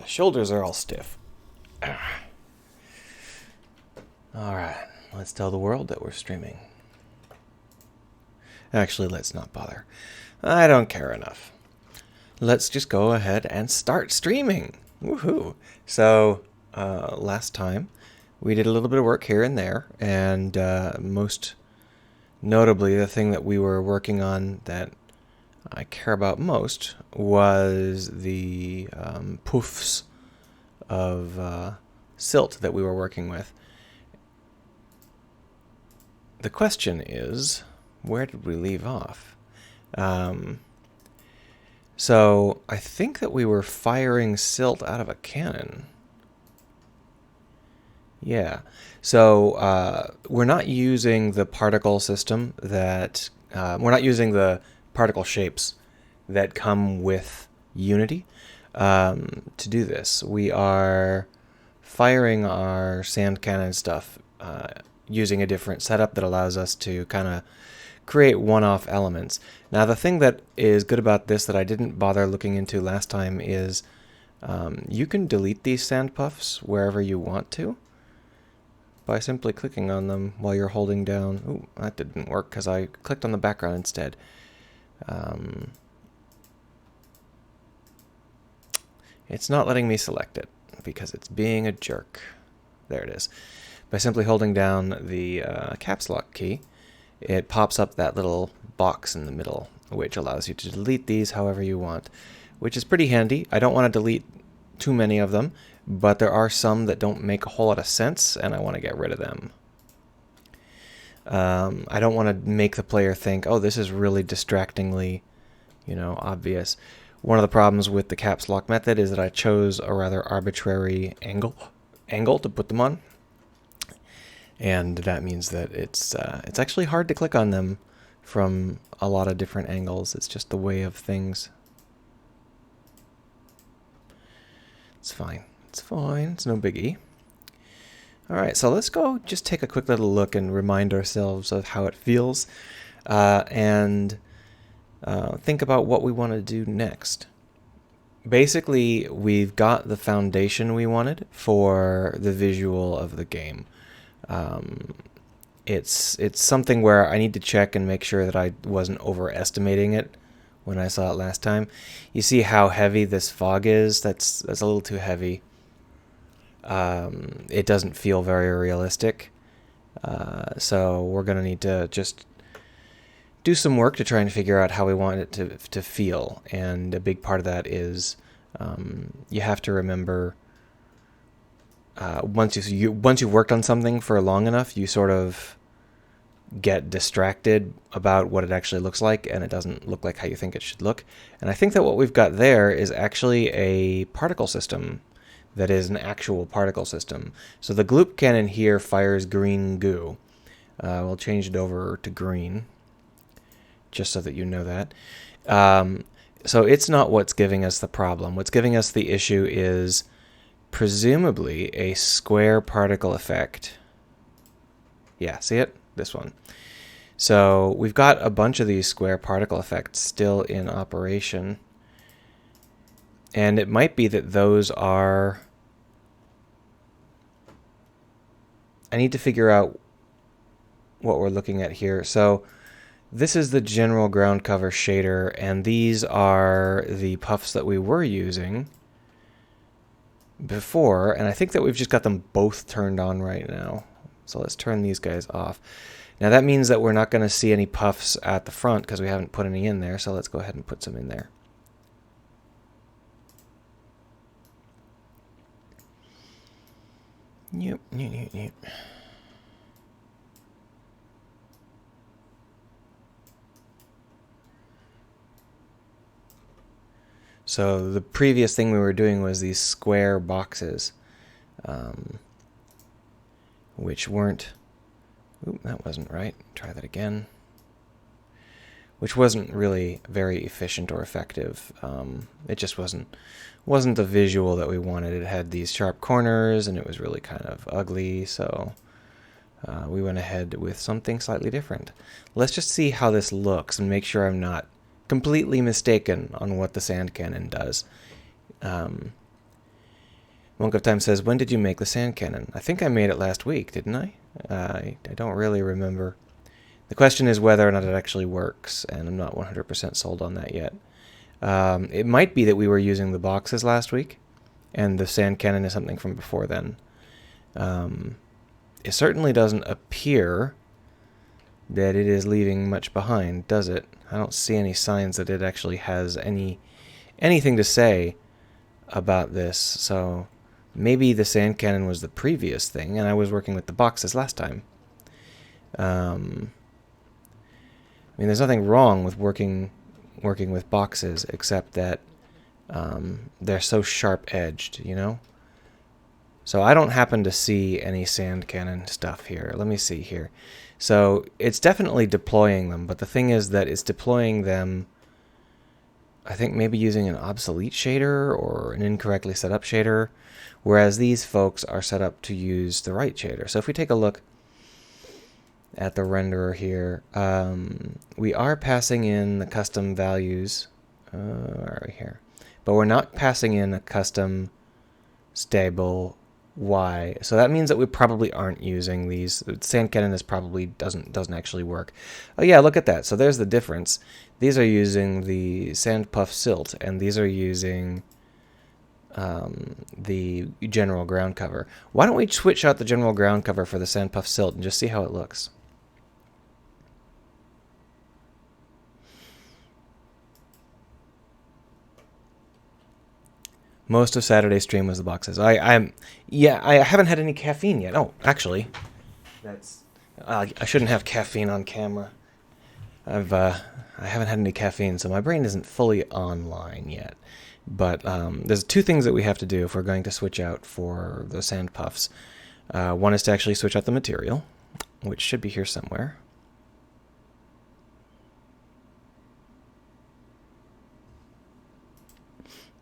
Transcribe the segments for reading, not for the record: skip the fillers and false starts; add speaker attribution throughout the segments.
Speaker 1: Shoulders are all stiff. Alright, let's tell the world that we're streaming. Actually, let's not bother. I don't care enough. Let's just go ahead and start streaming. Woohoo! So, last time, we did a little bit of work here and there, and most notably, the thing that we were working on that I care about most was the poofs of silt that we were working with. The question is, where did we leave off? So I think that we were firing silt out of a cannon. Yeah. So we're not using the particle system that... we're not using the particle shapes that come with Unity to do this. We are firing our sand cannon stuff using a different setup that allows us to kind of create one-off elements. Now, the thing that is good about this that I didn't bother looking into last time is you can delete these sand puffs wherever you want to by simply clicking on them while you're holding down... Ooh, that didn't work because I clicked on the background instead. It's not letting me select it because it's being a jerk. There it is. By simply holding down the caps lock key, it pops up that little box in the middle, which allows you to delete these however you want, which is pretty handy. I don't want to delete too many of them, but there are some that don't make a whole lot of sense, and I want to get rid of them. I don't want to make the player think, oh, this is really distractingly, obvious. One of the problems with the caps lock method is that I chose a rather arbitrary angle to put them on. And that means that it's actually hard to click on them from a lot of different angles. It's just the way of things. It's fine. It's fine. It's no biggie. All right, so let's go just take a quick little look and remind ourselves of how it feels and think about what we want to do next. Basically, we've got the foundation we wanted for the visual of the game. It's something where I need to check and make sure that I wasn't overestimating it when I saw it last time. You see how heavy this fog is? That's a little too heavy. It doesn't feel very realistic. So we're going to need to just do some work to try and figure out how we want it to feel. And a big part of that is you have to remember once you've worked on something for long enough, you sort of get distracted about what it actually looks like, and it doesn't look like how you think it should look. And I think that what we've got there is actually a particle system that is an actual particle system. So the gloop cannon here fires green goo. We'll change it over to green, just so that you know that. So it's not what's giving us the problem. What's giving us the issue is presumably a square particle effect. Yeah, see it? This one. So we've got a bunch of these square particle effects still in operation. And it might be that those are... I need to figure out what we're looking at here. So this is the general ground cover shader, and these are the puffs that we were using before, and I think that we've just got them both turned on right now. So let's turn these guys off. Now that means that we're not going to see any puffs at the front because we haven't put any in there, so let's go ahead and put some in there. Yep. So the previous thing we were doing was these square boxes, which weren't... Oop, that wasn't right. Try that again. Which wasn't really very efficient or effective. It just wasn't the visual that we wanted. It had these sharp corners, and it was really kind of ugly, so we went ahead with something slightly different. Let's just see how this looks and make sure I'm not completely mistaken on what the sand cannon does. Monk of Time says, when did you make the sand cannon? I think I made it last week, didn't I? I don't really remember. The question is whether or not it actually works, and I'm not 100% sold on that yet. It might be that we were using the boxes last week, and the sand cannon is something from before then. It certainly doesn't appear that it is leaving much behind, does it? I don't see any signs that it actually has anything to say about this, so maybe the sand cannon was the previous thing, and I was working with the boxes last time. I mean, there's nothing wrong with working with boxes, except that they're so sharp-edged, you know? So I don't happen to see any sand cannon stuff here. Let me see here. So it's definitely deploying them, but the thing is that it's deploying them, I think maybe using an obsolete shader or an incorrectly set up shader, whereas these folks are set up to use the right shader. So if we take a look at the renderer here, we are passing in the custom values. Where are we here? But we're not passing in a custom stable Y. So that means that we probably aren't using these. Sand cannon is probably doesn't actually work. Oh yeah, look at that. So there's the difference. These are using the sand puff silt, and these are using the general ground cover. Why don't we switch out the general ground cover for the sand puff silt and just see how it looks? Most of Saturday's stream was the boxes. I haven't had any caffeine yet. Oh, actually, that's I shouldn't have caffeine on camera. I haven't had any caffeine, so my brain isn't fully online yet. But there's two things that we have to do if we're going to switch out for the sand puffs. One is to actually switch out the material, which should be here somewhere.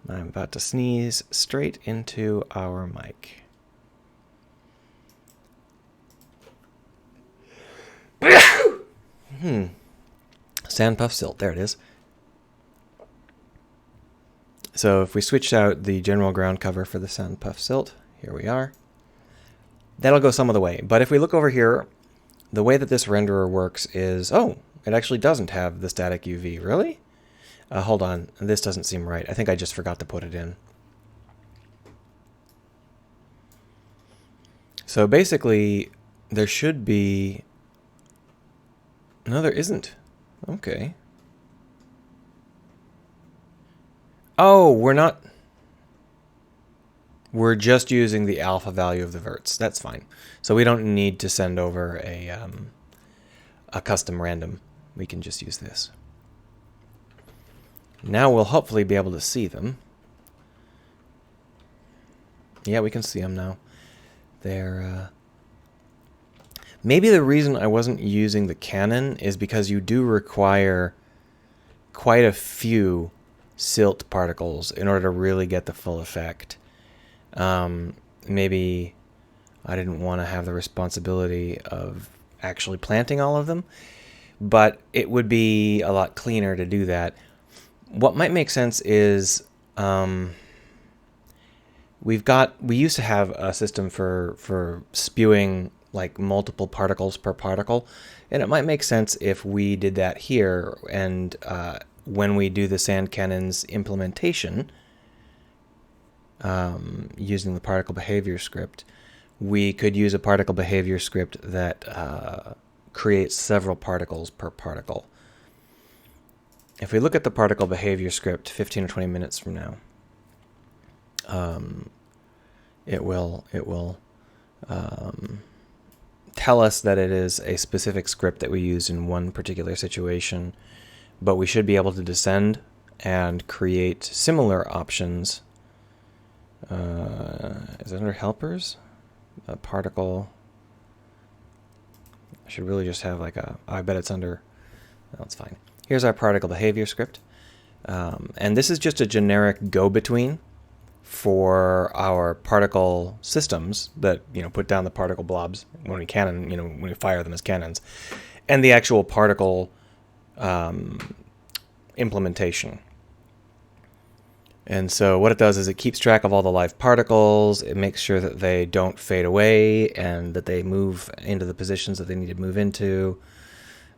Speaker 1: I'm about to sneeze straight into our mic. Sand puff silt, there it is. So if we switch out the general ground cover for the sand puff silt, here we are. That'll go some of the way. But if we look over here, the way that this renderer works is, oh, it actually doesn't have the static UV. Really? Hold on, this doesn't seem right. I think I just forgot to put it in. So basically, there should be... No, there isn't. Okay. Oh, we're not... We're just using the alpha value of the verts. That's fine. So we don't need to send over a custom random. We can just use this. Now we'll hopefully be able to see them. Yeah, we can see them now. They're... Maybe the reason I wasn't using the cannon is because you do require quite a few silt particles in order to really get the full effect. Maybe I didn't want to have the responsibility of actually planting all of them, but it would be a lot cleaner to do that. What might make sense is we used to have a system for spewing like multiple particles per particle, and it might make sense if we did that here, and when we do the sand cannon's implementation using the particle behavior script, we could use a particle behavior script that creates several particles per particle. If we look at the particle behavior script 15 or 20 minutes from now, it will tell us that it is a specific script that we use in one particular situation, but we should be able to descend and create similar options. Is it under helpers? A particle. I should really just have like a... I bet it's under... That's fine. Here's our particle behavior script. And this is just a generic go-between for our particle systems that, put down the particle blobs when we cannon, when we fire them as cannons, and the actual particle implementation. And so what it does is it keeps track of all the live particles. It makes sure that they don't fade away and that they move into the positions that they need to move into.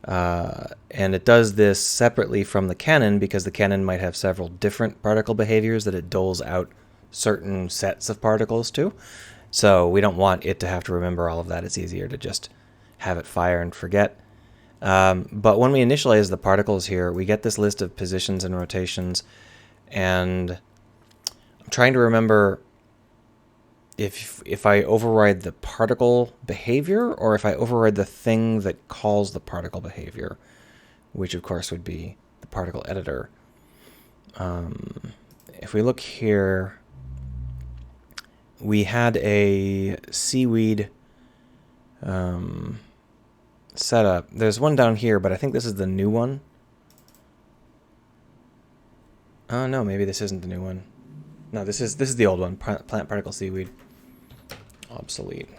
Speaker 1: And it does this separately from the cannon because the cannon might have several different particle behaviors that it doles out certain sets of particles to. So we don't want it to have to remember all of that. It's easier to just have it fire and forget. But when we initialize the particles here, we get this list of positions and rotations. And I'm trying to remember if I override the particle behavior or if I override the thing that calls the particle behavior, which of course would be the particle editor. If we look here, we had a seaweed setup. There's one down here, but I think this is the new one. Oh no, maybe this isn't the new one. No, this is the old one. Plant particle seaweed. Obsolete.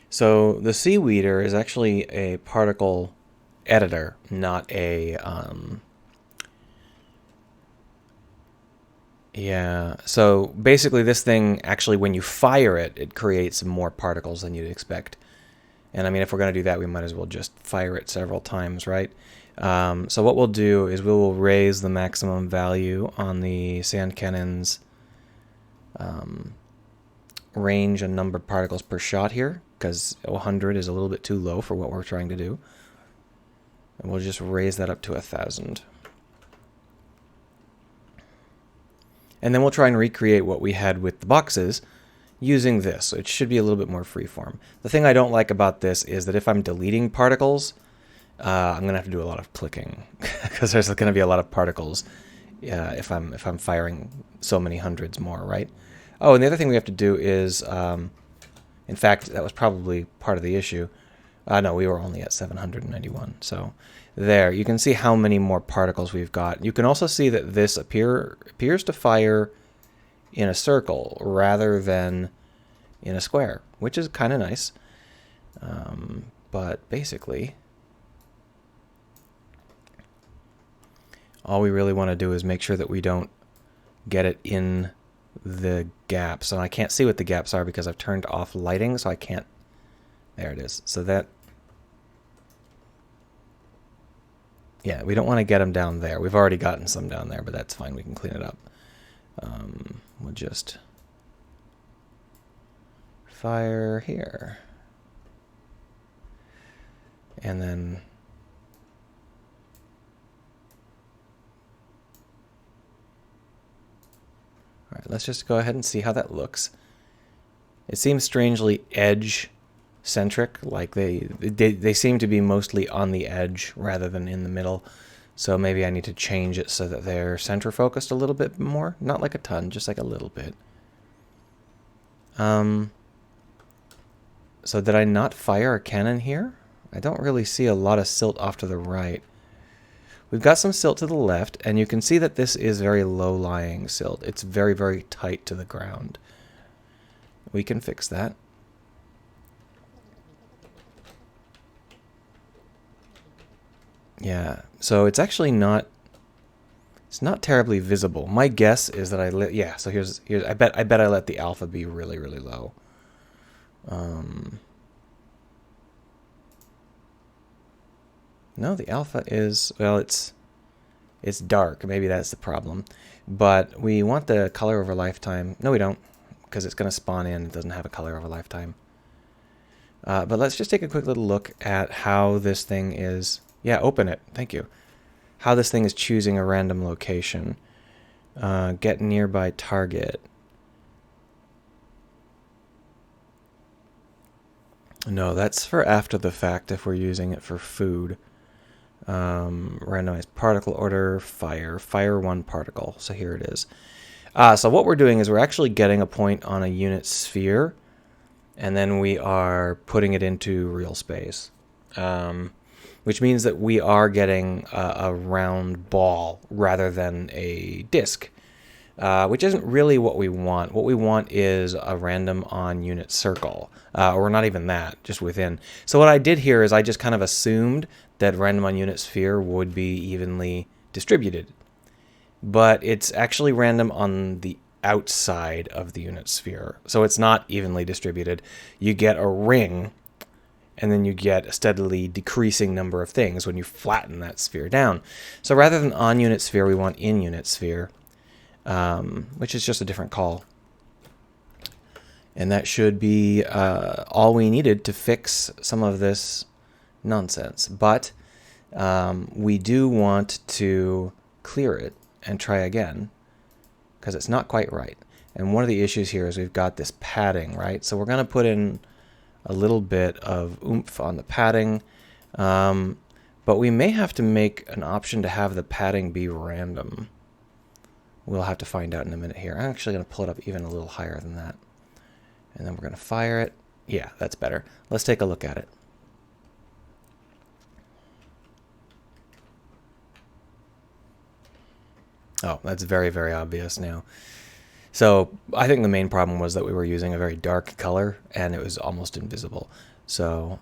Speaker 1: So the seaweeder is actually a particle editor, not a yeah. So basically this thing actually when you fire it, it creates more particles than you'd expect. And I mean, if we're going to do that, we might as well just fire it several times, right? So what we'll do is we will raise the maximum value on the sand cannon's range and number of particles per shot here, because 100 is a little bit too low for what we're trying to do. And we'll just raise that up to 1,000. And then we'll try and recreate what we had with the boxes using this. So it should be a little bit more freeform. The thing I don't like about this is that if I'm deleting particles, I'm going to have to do a lot of clicking because there's going to be a lot of particles if I'm firing so many hundreds more, right? Oh, and the other thing we have to do is, in fact, that was probably part of the issue. No, we were only at 791. So there, you can see how many more particles we've got. You can also see that this appears to fire in a circle rather than in a square, which is kind of nice. But basically, all we really want to do is make sure that we don't get it in the gaps. And I can't see what the gaps are because I've turned off lighting, so I can't. There it is. So that, yeah, we don't want to get them down there. We've already gotten some down there, but that's fine. We can clean it up. We'll just fire here. And then all right, let's just go ahead and see how that looks. It seems strangely edge-centric, like they seem to be mostly on the edge rather than in the middle. So maybe I need to change it so that they're center-focused a little bit more. Not like a ton, just like a little bit. So did I not fire a cannon here? I don't really see a lot of silt off to the right. We've got some silt to the left, and you can see that this is very low-lying silt. It's very, very tight to the ground. We can fix that. Yeah, so it's actually not, it's not terribly visible. My guess is that I let, yeah, so here's I bet I let the alpha be really, really low. No, the alpha is, well, it's dark. Maybe that's the problem. But we want the color over lifetime. No, we don't, because it's going to spawn in. It doesn't have a color over lifetime. But let's just take a quick little look at how this thing is. Yeah, open it. Thank you. How this thing is choosing a random location. Get nearby target. No, that's for after the fact if we're using it for food. Randomized particle order, fire one particle. So here it is. So what we're doing is we're actually getting a point on a unit sphere, and then we are putting it into real space, which means that we are getting a round ball rather than a disk. which isn't really what we want. What we want is a random on unit circle, or not even that, just within. So what I did here is I just kind of assumed that random on unit sphere would be evenly distributed, but it's actually random on the outside of the unit sphere. So it's not evenly distributed. You get a ring, and then you get a steadily decreasing number of things when you flatten that sphere down. So rather than on unit sphere, we want in unit sphere, which is just a different call. And that should be all we needed to fix some of this nonsense. But we do want to clear it and try again, because it's not quite right. And one of the issues here is we've got this padding, right? So we're going to put in a little bit of oomph on the padding, but we may have to make an option to have the padding be random. We'll have to find out in a minute here. I'm actually going to pull it up even a little higher than that. And then we're going to fire it. Yeah, that's better. Let's take a look at it. Oh, that's very, very obvious now. So I think the main problem was that we were using a very dark color and it was almost invisible. So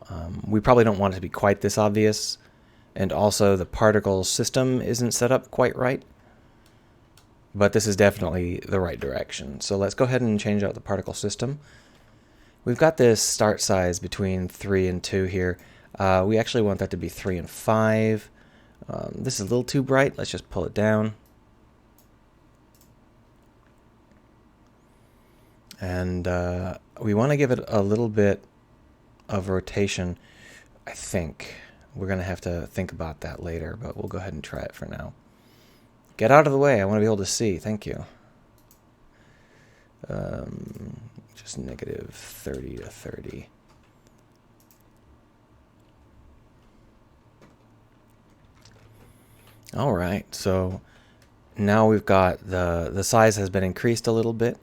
Speaker 1: we probably don't want it to be quite this obvious. And also the particle system isn't set up quite right. But this is definitely the right direction. So let's go ahead and change out the particle system. We've got this start size between 3 and 2 here. We actually want that to be 3 and 5. This is a little too bright. Let's just pull it down. And we want to give it a little bit of rotation, I think. We're going to have to think about that later, but we'll go ahead and try it for now. Get out of the way. I want to be able to see. Thank you. Just negative 30 to 30. All right. So now we've got the size has been increased a little bit.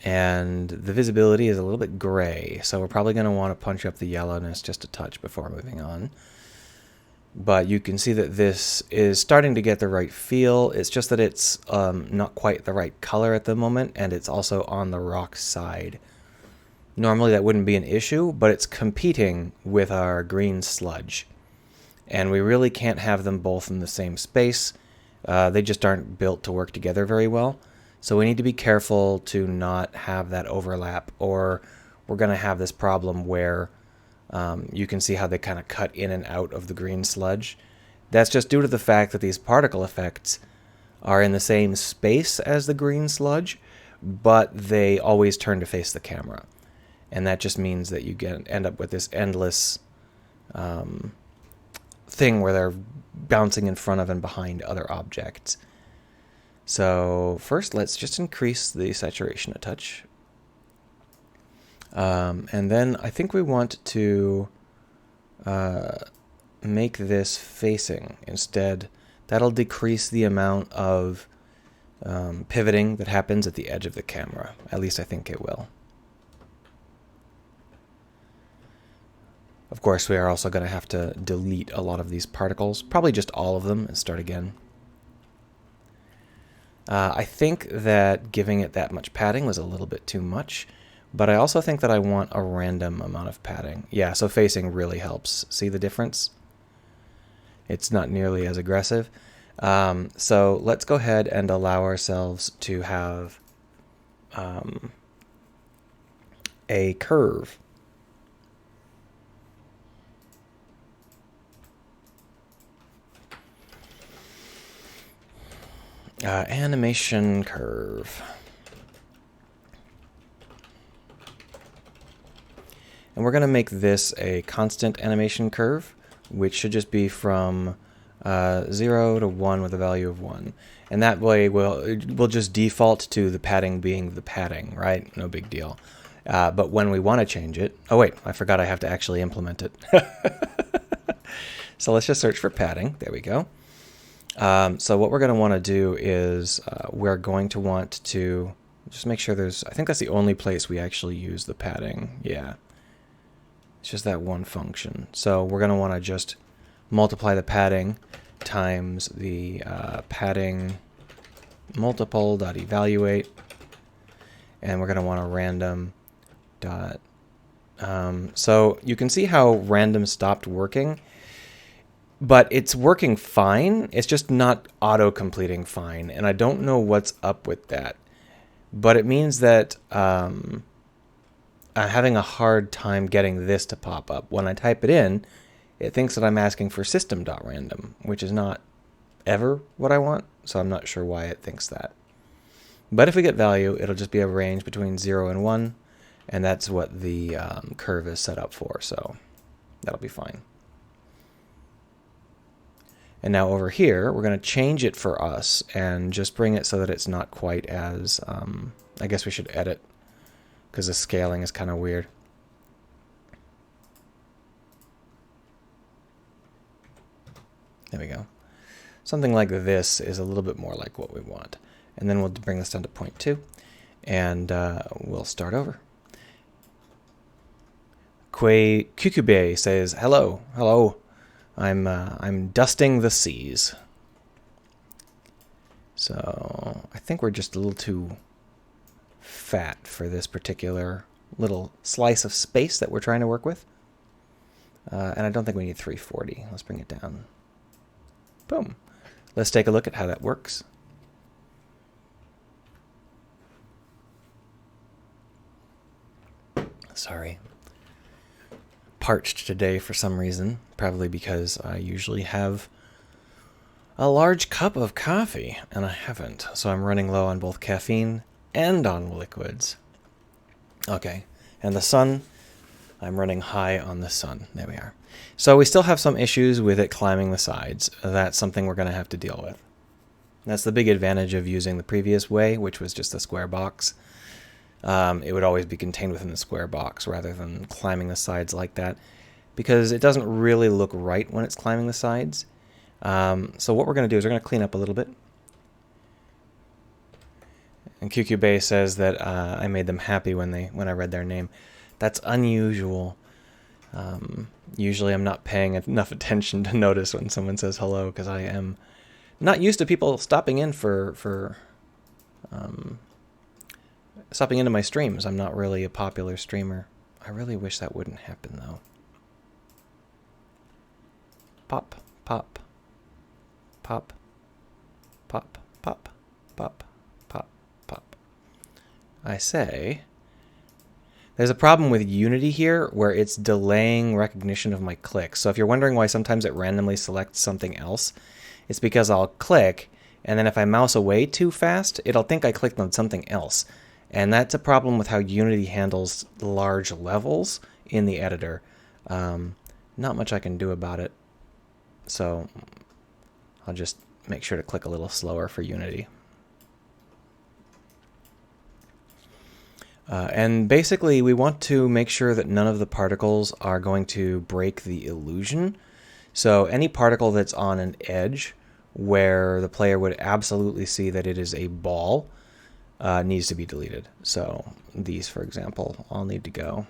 Speaker 1: And the visibility is a little bit gray, so we're probably going to want to punch up the yellowness just a touch before moving on. But you can see that this is starting to get the right feel. It's just that it's not quite the right color at the moment, and it's also on the rock side. Normally that wouldn't be an issue, but it's competing with our green sludge. And we really can't have them both in the same space. They just aren't built to work together very well. So we need to be careful to not have that overlap, or we're going to have this problem where you can see how they kind of cut in and out of the green sludge. That's just due to the fact that these particle effects are in the same space as the green sludge, but they always turn to face the camera. And that just means that you end up with this endless thing where they're bouncing in front of and behind other objects. So first, let's just increase the saturation a touch. And then I think we want to make this facing instead. That'll decrease the amount of pivoting that happens at the edge of the camera. At least I think it will. Of course, we are also going to have to delete a lot of these particles, probably just all of them, and start again. I think that giving it that much padding was a little bit too much, but I also think that I want a random amount of padding. Yeah, so facing really helps. See the difference? It's not nearly as aggressive. So let's go ahead and allow ourselves to have a curve. Animation curve. And we're going to make this a constant animation curve, which should just be from 0 to 1 with a value of 1. And that way we'll just default to the padding being the padding, right? No big deal. But when we want to change it... Oh, wait, I forgot I have to actually implement it. So let's just search for padding. There we go. So what we're going to want to do is we're going to want to just make sure there's... I think that's the only place we actually use the padding. Yeah. It's just that one function. So we're going to want to just multiply the padding times the padding multiple.evaluate, and we're going to want a random dot. So you can see how random stopped working, but it's working fine. It's just not auto-completing fine, and I don't know what's up with that. But it means that I'm having a hard time getting this to pop up. When I type it in, it thinks that I'm asking for system.random, which is not ever what I want, so I'm not sure why it thinks that. But if we get value, it'll just be a range between 0 and 1, and that's what the curve is set up for, so that'll be fine. And now over here, we're going to change it for us and just bring it so that it's not quite as, I guess we should edit, because the scaling is kind of weird. There we go. Something like this is a little bit more like what we want. And then we'll bring this down to 0.2, and we'll start over. Kukube says, hello, hello. I'm dusting the seas. So I think we're just a little too fat for this particular little slice of space that we're trying to work with. And I don't think we need 340. Let's bring it down. Boom. Let's take a look at how that works. Sorry. Parched today for some reason, probably because I usually have a large cup of coffee, and I haven't, so I'm running low on both caffeine and on liquids. Okay, and the sun, I'm running high on the sun. There we are. So we still have some issues with it climbing the sides. That's something we're going to have to deal with. That's the big advantage of using the previous way, which was just a square box. It would always be contained within the square box rather than climbing the sides like that, because it doesn't really look right when it's climbing the sides. So what we're going to do is we're going to clean up a little bit. And QQ says that I made them happy when I read their name. That's unusual. Usually I'm not paying enough attention to notice when someone says hello, because I am not used to people stopping in stopping into my streams. I'm not really a popular streamer. I really wish that wouldn't happen, though. Pop, pop, pop, pop, pop, pop, pop, pop. I say, there's a problem with Unity here where it's delaying recognition of my clicks. So if you're wondering why sometimes it randomly selects something else, it's because I'll click, and then if I mouse away too fast, it'll think I clicked on something else. And that's a problem with how Unity handles large levels in the editor. Not much I can do about it. So I'll just make sure to click a little slower for Unity. And basically, we want to make sure that none of the particles are going to break the illusion. So any particle that's on an edge where the player would absolutely see that it is a ball needs to be deleted. So these, for example, all need to go.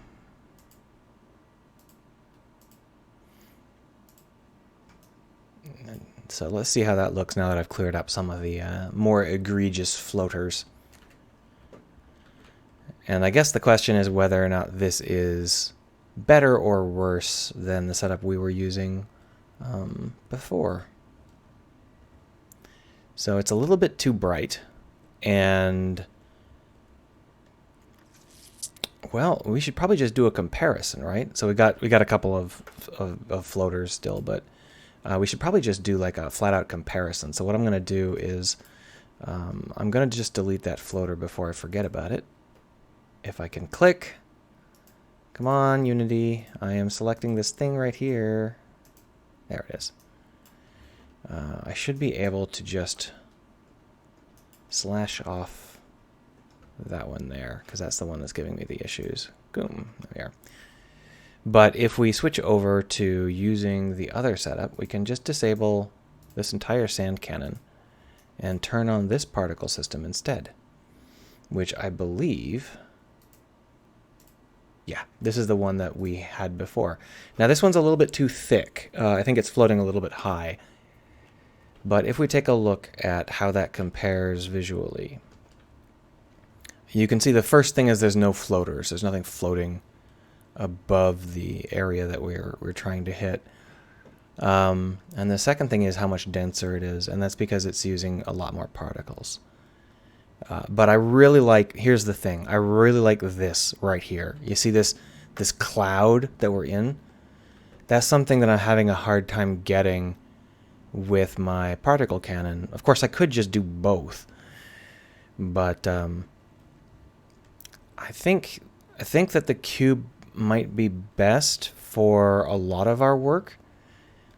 Speaker 1: So let's see how that looks now that I've cleared up some of the more egregious floaters. And I guess the question is whether or not this is better or worse than the setup we were using before. So it's a little bit too bright. And, well, we should probably just do a comparison, right? So we got a couple of floaters still, but we should probably just do like a flat-out comparison. So what I'm going to do is I'm going to just delete that floater before I forget about it. If I can click, come on, Unity, I am selecting this thing right here. There it is. I should be able to just slash off that one there, because that's the one that's giving me the issues. Boom, there we are. But if we switch over to using the other setup, we can just disable this entire sand cannon and turn on this particle system instead, which I believe, yeah, this is the one that we had before. Now this one's a little bit too thick. I think it's floating a little bit high. But if we take a look at how that compares visually, you can see the first thing is there's no floaters. There's nothing floating above the area that we're trying to hit. And the second thing is how much denser it is, and that's because it's using a lot more particles. But I really like, here's the thing, I really like this right here. You see this cloud that we're in? That's something that I'm having a hard time getting with my particle cannon. Of course, I could just do both, but I think that the cube might be best for a lot of our work.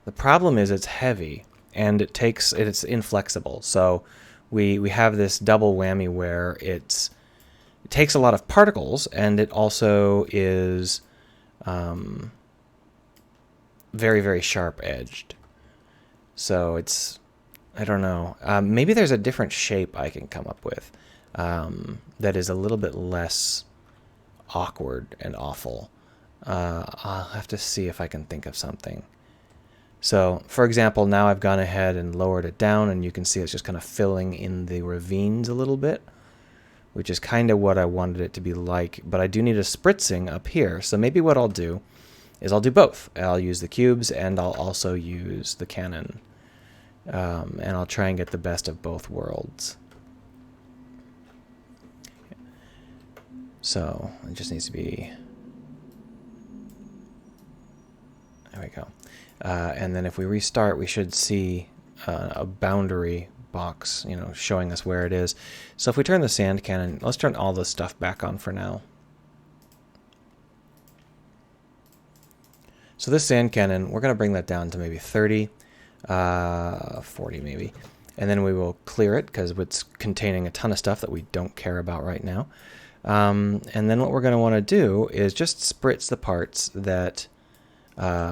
Speaker 1: The problem is it's heavy and it's inflexible. So we have this double whammy where it takes a lot of particles, and it also is very, very sharp edged. So it's, I don't know, maybe there's a different shape I can come up with that is a little bit less awkward and awful. I'll have to see if I can think of something. So, for example, now I've gone ahead and lowered it down, and you can see it's just kind of filling in the ravines a little bit, which is kind of what I wanted it to be like, but I do need a spritzing up here. So maybe what I'll do is I'll do both. I'll use the cubes, and I'll also use the cannon, and I'll try and get the best of both worlds. So it just needs to be, there we go. And then if we restart, we should see a boundary box, showing us where it is. So if we turn the sand cannon, let's turn all this stuff back on for now. So this sand cannon, we're going to bring that down to maybe 30, 40 maybe. And then we will clear it because it's containing a ton of stuff that we don't care about right now. And then what we're going to want to do is just spritz the parts that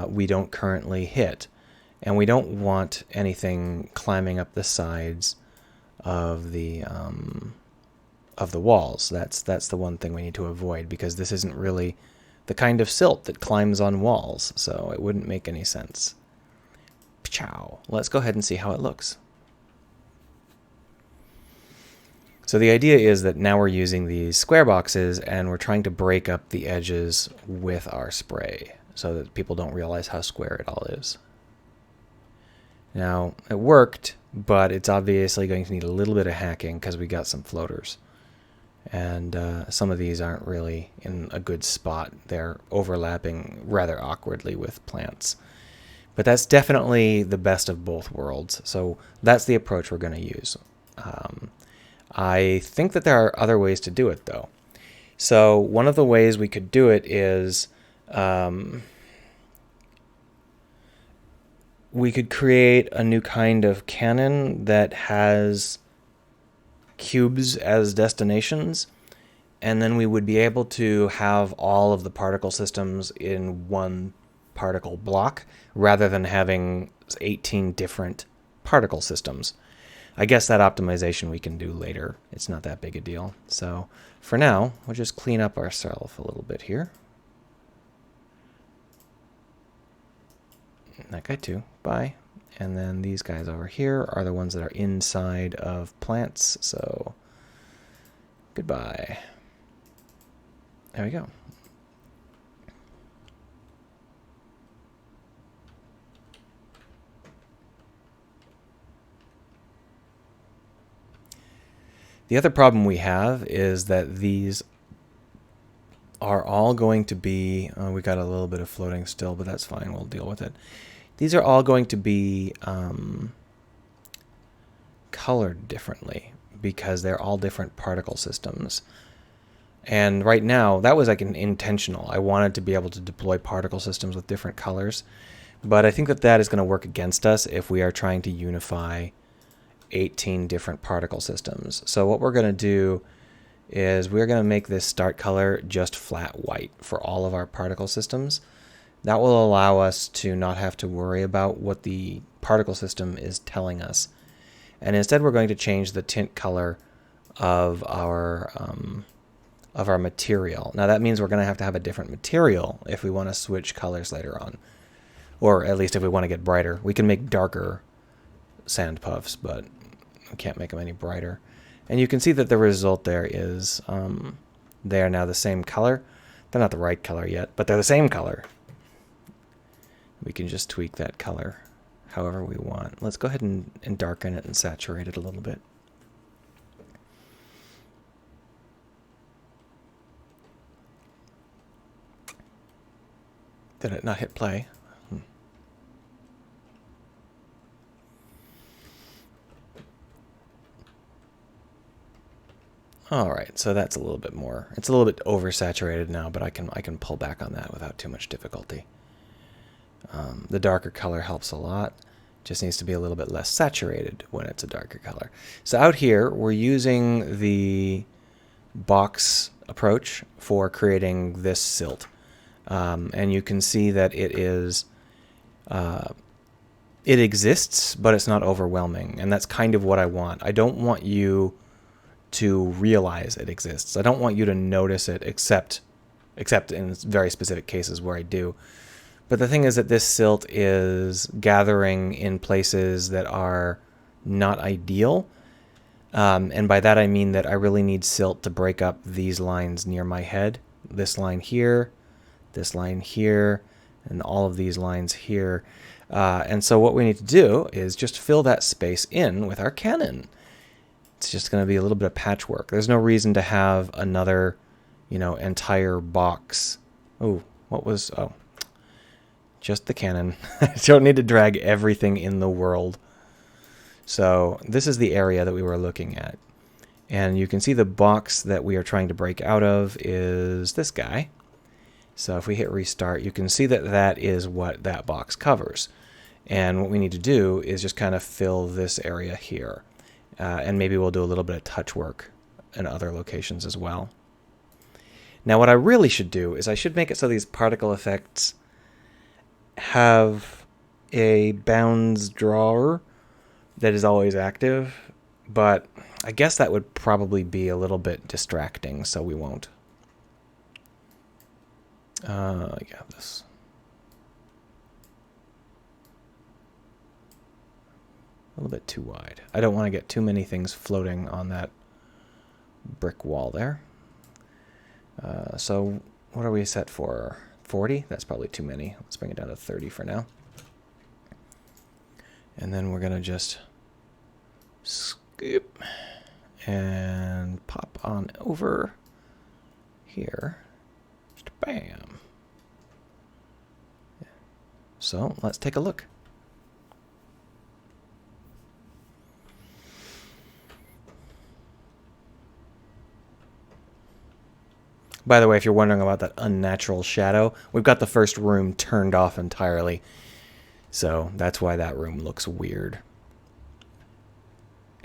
Speaker 1: we don't currently hit, and we don't want anything climbing up the sides of the walls. That's the one thing we need to avoid, because this isn't really the kind of silt that climbs on walls, so it wouldn't make any sense. Ciao. Let's go ahead and see how it looks. So the idea is that now we're using these square boxes, and we're trying to break up the edges with our spray, so that people don't realize how square it all is. Now, it worked, but it's obviously going to need a little bit of hacking because we got some floaters. And some of these aren't really in a good spot. They're overlapping rather awkwardly with plants. But that's definitely the best of both worlds. So that's the approach we're going to use. I think that there are other ways to do it, though. So one of the ways we could do it is we could create a new kind of cannon that has cubes as destinations, and then we would be able to have all of the particle systems in one particle block rather than having 18 different particle systems. I guess that optimization we can do later. It's not that big a deal. So for now, we'll just clean up ourselves a little bit here. That guy too. Bye. And then these guys over here are the ones that are inside of plants. So goodbye. There we go. The other problem we have is that these are all going to be, we got a little bit of floating still, but that's fine. We'll deal with it. These are all going to be colored differently because they're all different particle systems. And right now, that was like an intentional. I wanted to be able to deploy particle systems with different colors. But I think that that is going to work against us if we are trying to unify 18 different particle systems. So what we're going to do is we're going to make this start color just flat white for all of our particle systems. That will allow us to not have to worry about what the particle system is telling us. And instead we're going to change the tint color of our material. Now that means we're going to have a different material if we want to switch colors later on. Or at least if we want to get brighter. We can make darker sand puffs, but I can't make them any brighter. And you can see that the result there is they are now the same color. They're not the right color yet, but they're the same color. We can just tweak that color however we want. Let's go ahead and darken it and saturate it a little bit. Did it not hit play? All right, so that's a little bit more. It's a little bit oversaturated now, but I can pull back on that without too much difficulty. The darker color helps a lot. Just needs to be a little bit less saturated when it's a darker color. So out here, we're using the box approach for creating this silt. And you can see that it is, it exists, but it's not overwhelming. And that's kind of what I want. I don't want you to realize it exists. I don't want you to notice it, except in very specific cases where I do. But the thing is that this silt is gathering in places that are not ideal. And by that I mean that I really need silt to break up these lines near my head. This line here, and all of these lines here. And so what we need to do is just fill that space in with our cannon. It's just going to be a little bit of patchwork. There's no reason to have another, entire box. Oh, just the cannon. I don't need to drag everything in the world. So this is the area that we were looking at. And you can see the box that we are trying to break out of is this guy. So if we hit restart, you can see that that is what that box covers. And what we need to do is just kind of fill this area here. And maybe we'll do a little bit of touch work in other locations as well. Now what I really should do is I should make it so these particle effects have a bounds drawer that is always active, but I guess that would probably be a little bit distracting, so we won't. Yeah, this. A little bit too wide. I don't want to get too many things floating on that brick wall there. So what are we set for? 40? That's probably too many. Let's bring it down to 30 for now. And then we're going to just scoop and pop on over here. Just bam. So let's take a look. By the way, if you're wondering about that unnatural shadow, we've got the first room turned off entirely. So that's why that room looks weird.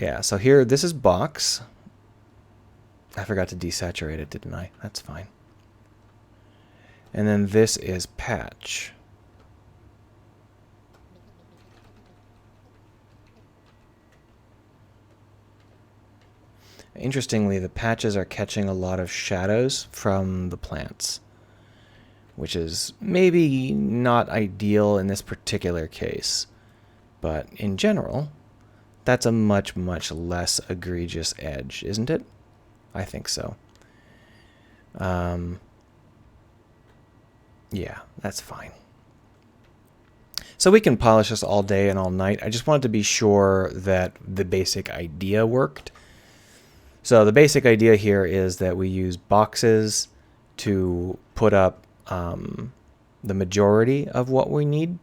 Speaker 1: Yeah, so here, this is box. I forgot to desaturate it, didn't I? That's fine. And then this is patch. Interestingly, the patches are catching a lot of shadows from the plants, which is maybe not ideal in this particular case. But in general, that's a much, much less egregious edge, isn't it? I think so. Yeah, that's fine. So we can polish this all day and all night. I just wanted to be sure that the basic idea worked. So the basic idea here is that we use boxes to put up the majority of what we need,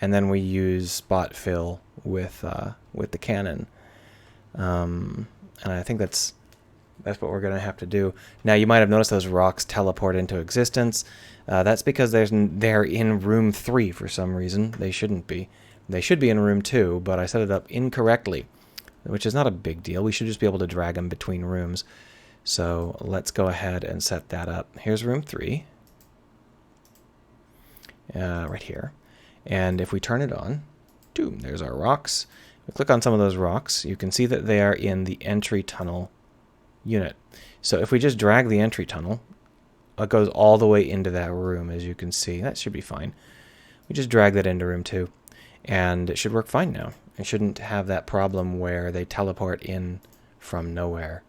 Speaker 1: and then we use spot fill with the cannon. And I think that's what we're going to have to do. Now you might have noticed those rocks teleport into existence. That's because they're in room 3 for some reason. They shouldn't be. They should be in room 2, but I set it up incorrectly, which is not a big deal. We should just be able to drag them between rooms. So let's go ahead and set that up. Here's room 3, right here. And if we turn it on, boom, there's our rocks. We click on some of those rocks. You can see that they are in the entry tunnel unit. So if we just drag the entry tunnel, it goes all the way into that room, as you can see. That should be fine. We just drag that into room 2, and it should work fine now. It shouldn't have that problem where they teleport in from nowhere.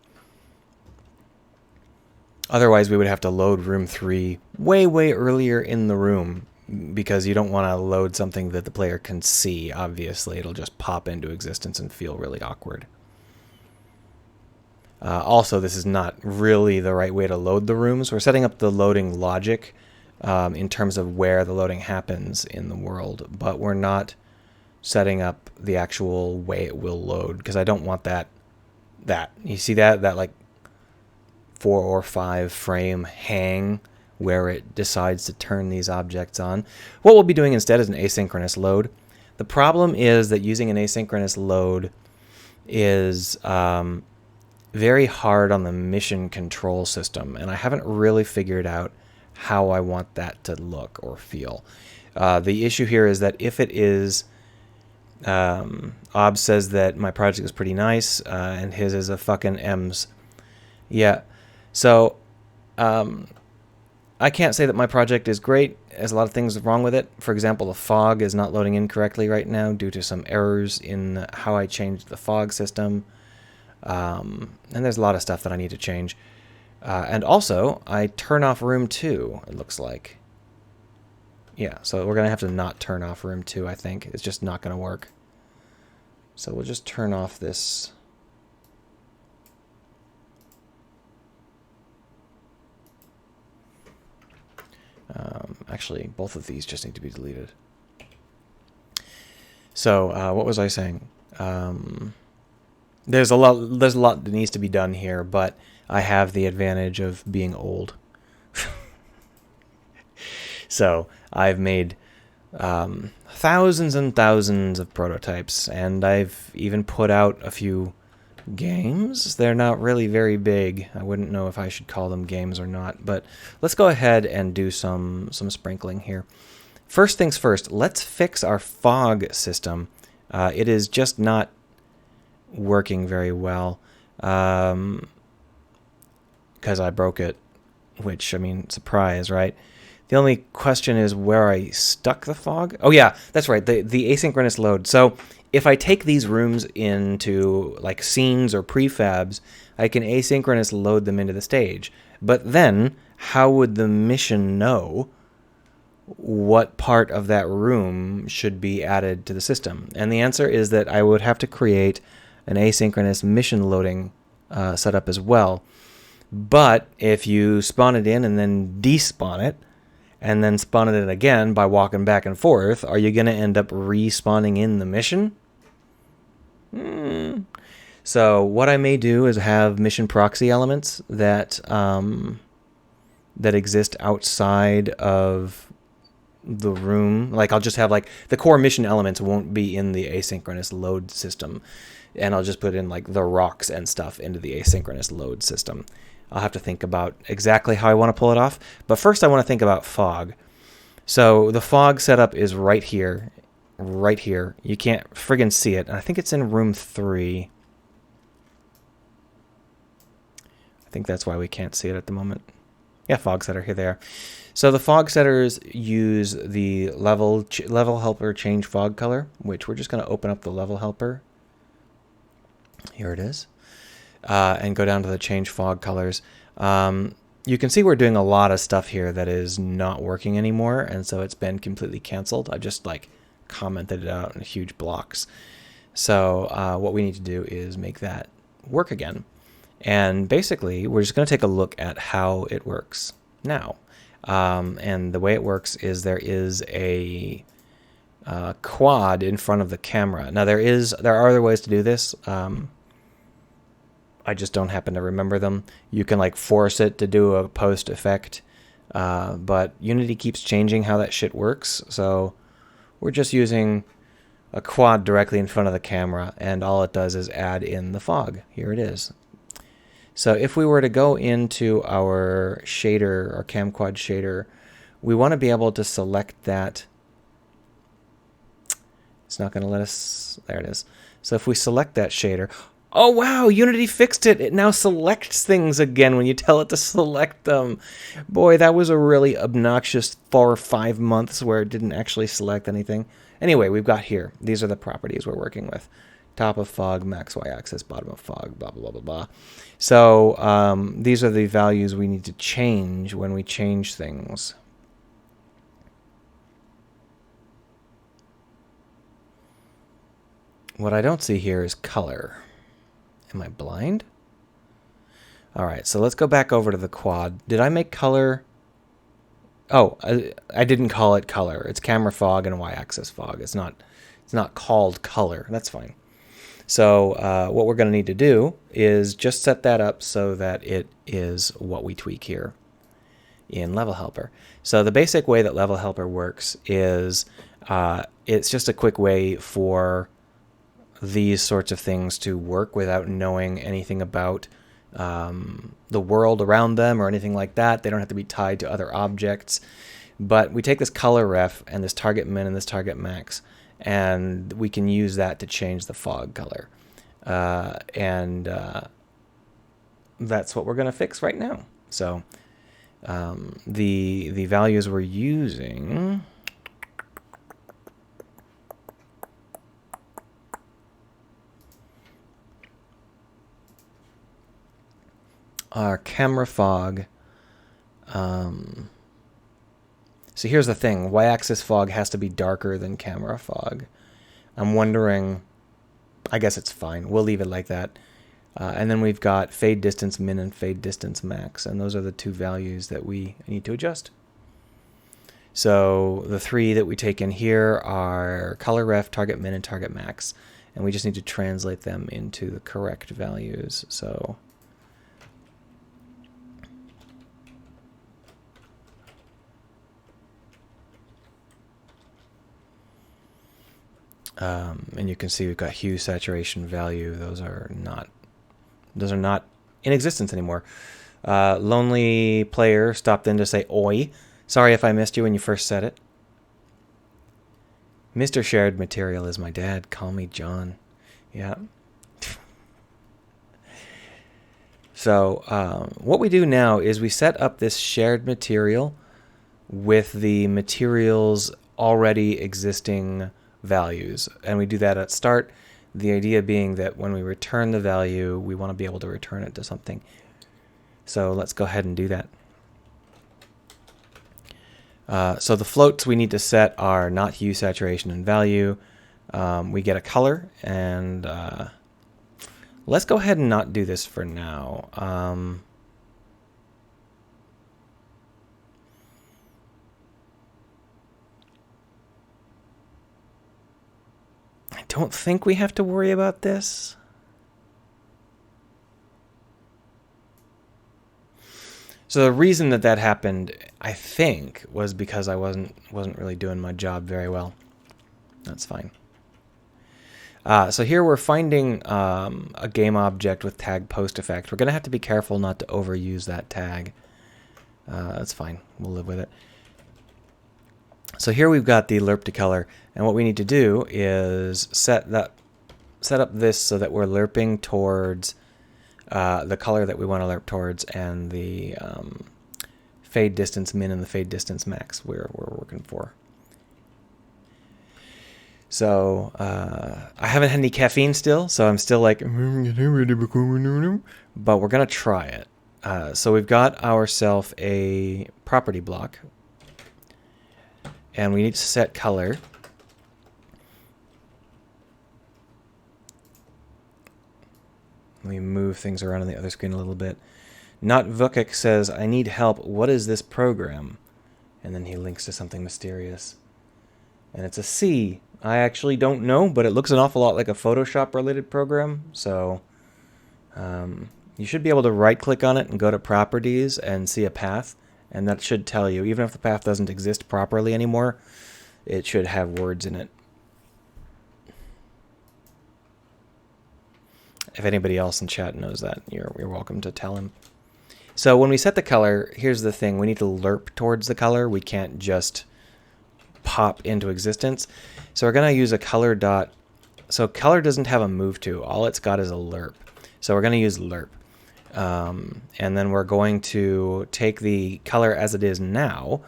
Speaker 1: Otherwise, we would have to load room 3 way, way earlier in the room, because you don't want to load something that the player can see, obviously. It'll just pop into existence and feel really awkward. Also, this is not really the right way to load the rooms. We're setting up the loading logic in terms of where the loading happens in the world, but we're not setting up the actual way it will load, because I don't want that. You see that like 4 or 5 frame hang where it decides to turn these objects on. What we'll be doing instead is an asynchronous load. The problem is that using an asynchronous load is very hard on the mission control system, and I haven't really figured out how I want that to look or feel. The issue here is that if it is, Ob says that my project is pretty nice, and his is a fucking M's. Yeah, so I can't say that my project is great. There's a lot of things wrong with it. For example, the fog is not loading in correctly right now due to some errors in how I changed the fog system. And there's a lot of stuff that I need to change. And also, I turn off room 2, it looks like. Yeah, so we're going to have to not turn off room 2, I think. It's just not going to work. So we'll just turn off this. Actually, both of these just need to be deleted. So, what was I saying? There's a lot that needs to be done here, but I have the advantage of being old. So I've made thousands and thousands of prototypes, and I've even put out a few games. They're not really very big. I wouldn't know if I should call them games or not, but let's go ahead and do some sprinkling here. First things first, let's fix our fog system. It is just not working very well because I broke it, which, I mean, surprise, right? The only question is where I stuck the fog. Oh yeah, that's right, the asynchronous load. So if I take these rooms into like scenes or prefabs, I can asynchronous load them into the stage. But then how would the mission know what part of that room should be added to the system? And the answer is that I would have to create an asynchronous mission loading setup as well. But if you spawn it in and then despawn it, and then spawn it in again by walking back and forth, are you going to end up respawning in the mission? So what I may do is have mission proxy elements that that exist outside of the room. Like I'll just have like the core mission elements won't be in the asynchronous load system, and I'll just put in like the rocks and stuff into the asynchronous load system. I'll have to think about exactly how I want to pull it off. But first I want to think about fog. So the fog setup is right here. Right here. You can't friggin' see it. And I think it's in room 3. I think that's why we can't see it at the moment. Yeah, fog setter, here they are. So the fog setters use the level helper change fog color, which we're just going to open up the level helper. Here it is. And go down to the change fog colors. You can see we're doing a lot of stuff here that is not working anymore, and so it's been completely canceled. I just like commented it out in huge blocks. So what we need to do is make that work again. And basically, we're just going to take a look at how it works now. And the way it works is there is a quad in front of the camera. Now there are other ways to do this. I just don't happen to remember them. You can like force it to do a post effect, but Unity keeps changing how that shit works. So we're just using a quad directly in front of the camera, and all it does is add in the fog. Here it is. So if we were to go into our shader, our camquad shader, we want to be able to select that. It's not going to let us. There it is. So if we select that shader. Oh, wow, Unity fixed it. It now selects things again when you tell it to select them. Boy, that was a really obnoxious 4 or 5 months where it didn't actually select anything. Anyway, we've got here. These are the properties we're working with. Top of fog, max y-axis, bottom of fog, blah, blah, blah, blah, blah. So these are the values we need to change when we change things. What I don't see here is color. Am I blind? All right, so let's go back over to the quad. Did I make color? Oh, I didn't call it color. It's camera fog and y-axis fog. It's not called color. That's fine. So what we're going to need to do is just set that up so that it is what we tweak here in Level Helper. So the basic way that Level Helper works is it's just a quick way for these sorts of things to work without knowing anything about the world around them or anything like that. They don't have to be tied to other objects. But we take this color ref and this target min and this target max, and we can use that to change the fog color. And that's what we're going to fix right now. So the values we're using are camera fog. So here's the thing. Y-axis fog has to be darker than camera fog. I'm wondering, I guess it's fine. We'll leave it like that. And then we've got fade distance min and fade distance max. And those are the two values that we need to adjust. So the three that we take in here are color ref, target min, and target max. And we just need to translate them into the correct values. So and you can see we've got hue, saturation, value. Those are not in existence anymore. Lonely player stopped in to say oi. Sorry if I missed you when you first said it. Mr. Shared Material is my dad. Call me John. Yeah. So what we do now is we set up this shared material with the material's already existing values, and we do that at start. The idea being that when we return the value, we want to be able to return it to something. So let's go ahead and do that. So the floats we need to set are not hue, saturation, and value. We get a color, and let's go ahead and not do this for now. I don't think we have to worry about this. So the reason that that happened, I think, was because I wasn't really doing my job very well. That's fine. So here we're finding a game object with tag post effect. We're going to have to be careful not to overuse that tag. That's fine. We'll live with it. So here we've got the lerp to color, and what we need to do is set up this so that we're lerping towards the color that we want to lerp towards, and the fade distance min and the fade distance max we're working for. So I haven't had any caffeine still, so I'm still like, but we're gonna try it. So we've got ourselves a property block, and we need to set color. Let me move things around on the other screen a little bit. Not Vukik says, I need help. What is this program? And then he links to something mysterious. And it's a C. I actually don't know, but it looks an awful lot like a Photoshop-related program. So you should be able to right-click on it and go to Properties and see a path. And that should tell you, even if the path doesn't exist properly anymore, it should have words in it. If anybody else in chat knows that, you're welcome to tell him. So when we set the color, here's the thing. We need to lerp towards the color. We can't just pop into existence. So we're going to use a color dot. So color doesn't have a move to. All it's got is a lerp. So we're going to use lerp. And then we're going to take the color as it is now,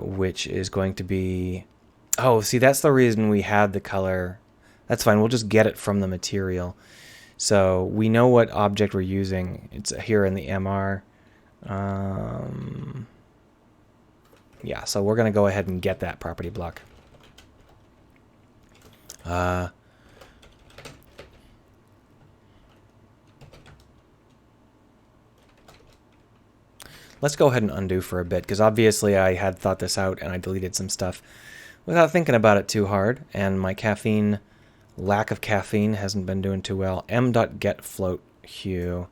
Speaker 1: which is going to be Oh, see, that's the reason we had the color. That's fine. We'll just get it from the material. So we know what object we're using. It's here in the MR. Yeah, so we're going to go ahead and get that property block. Let's go ahead and undo for a bit, because obviously I had thought this out and I deleted some stuff without thinking about it too hard, and my lack of caffeine hasn't been doing too well. m.getFloat hue.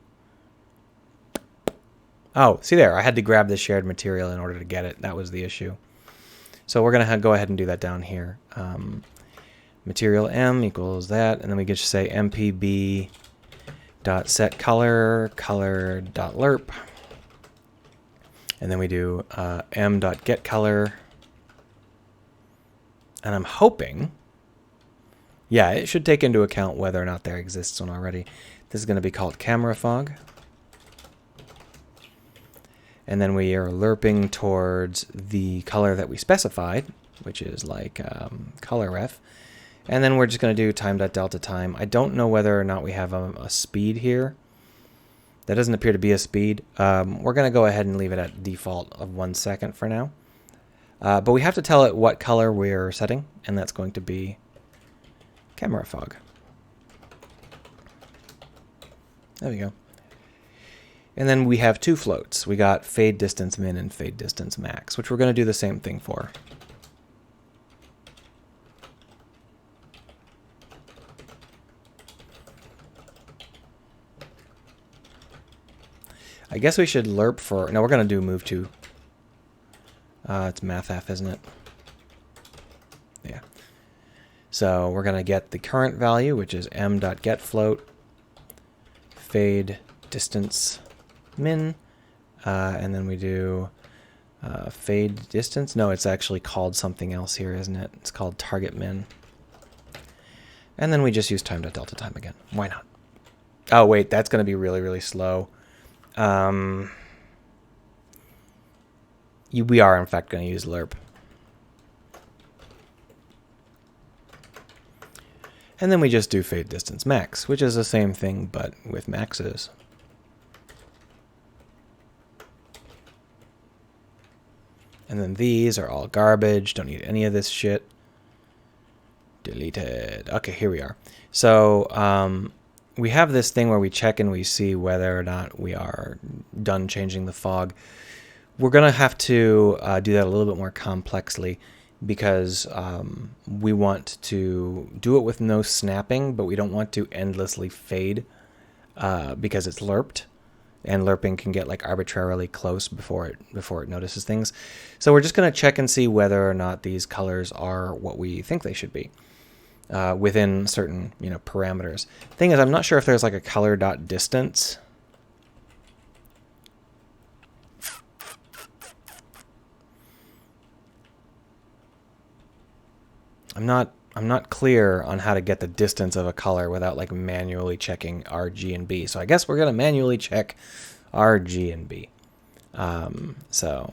Speaker 1: Oh, see there, I had to grab the shared material in order to get it. That was the issue. So we're going to go ahead and do that down here. Material m equals that, and then we can just say mpb.setColor, color.lerp. And then we do m.getColor. And I'm hoping, yeah, it should take into account whether or not there exists one already. This is going to be called camera fog. And then we are lerping towards the color that we specified, which is like color ref. And then we're just going to do time.delta time. I don't know whether or not we have a speed here. That doesn't appear to be a speed. We're going to go ahead and leave it at default of 1 second for now. But we have to tell it what color we're setting, and that's going to be camera fog. There we go. And then we have two floats. We got fade distance min and fade distance max, which we're going to do the same thing for. I guess we should lerp for... No, we're going to do move to. It's mathf, isn't it? Yeah. So we're going to get the current value, which is m.getFloat, fade distance min, and then we do fade distance. No, it's actually called something else here, isn't it? It's called target min. And then we just use time.delta time again. Why not? Oh, wait, that's going to be really, really slow. We are, in fact, going to use lerp. And then we just do fade distance max, which is the same thing, but with maxes. And then these are all garbage. Don't need any of this shit. Deleted. Okay, here we are. So we have this thing where we check and we see whether or not we are done changing the fog. We're going to have to do that a little bit more complexly, because we want to do it with no snapping, but we don't want to endlessly fade because it's lerped, and lerping can get like arbitrarily close before it notices things. So we're just going to check and see whether or not these colors are what we think they should be within certain parameters. Thing is, I'm not sure if there's like a color.distance. I'm not clear on how to get the distance of a color without like manually checking R, G, and B. So I guess we're going to manually check R, G, and B. So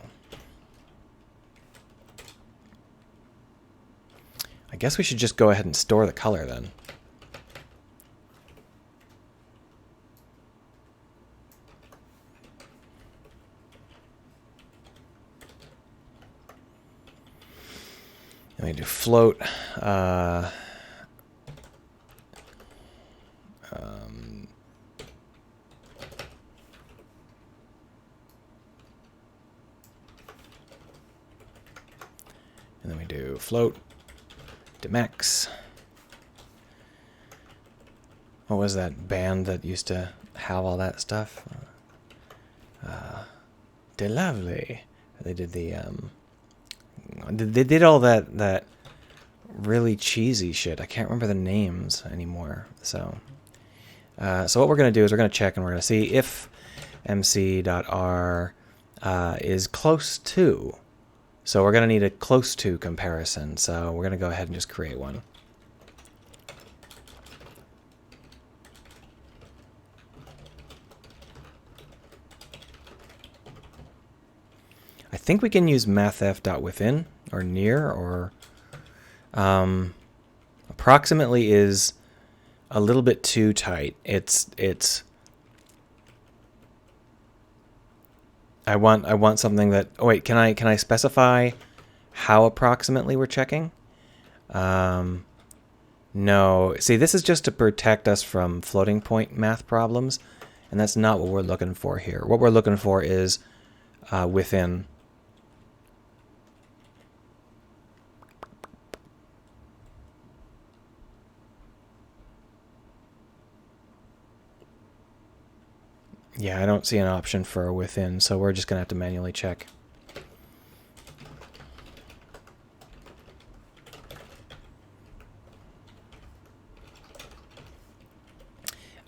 Speaker 1: I guess we should just go ahead and store the color then. And we do float. And then we do float to max. What was that band that used to have all that stuff? De Lovely. They did the they did all that really cheesy shit. I can't remember the names anymore. So what we're going to do is we're going to check and we're going to see if mc.r is close to. So we're going to need a close to comparison. So we're going to go ahead and just create one. I think we can use mathf.within or near, or Approximately is a little bit too tight. I want something that. Oh wait, can I specify how approximately we're checking? No. See, this is just to protect us from floating point math problems, and that's not what we're looking for here. What we're looking for is within. Yeah, I don't see an option for within, so we're just going to have to manually check.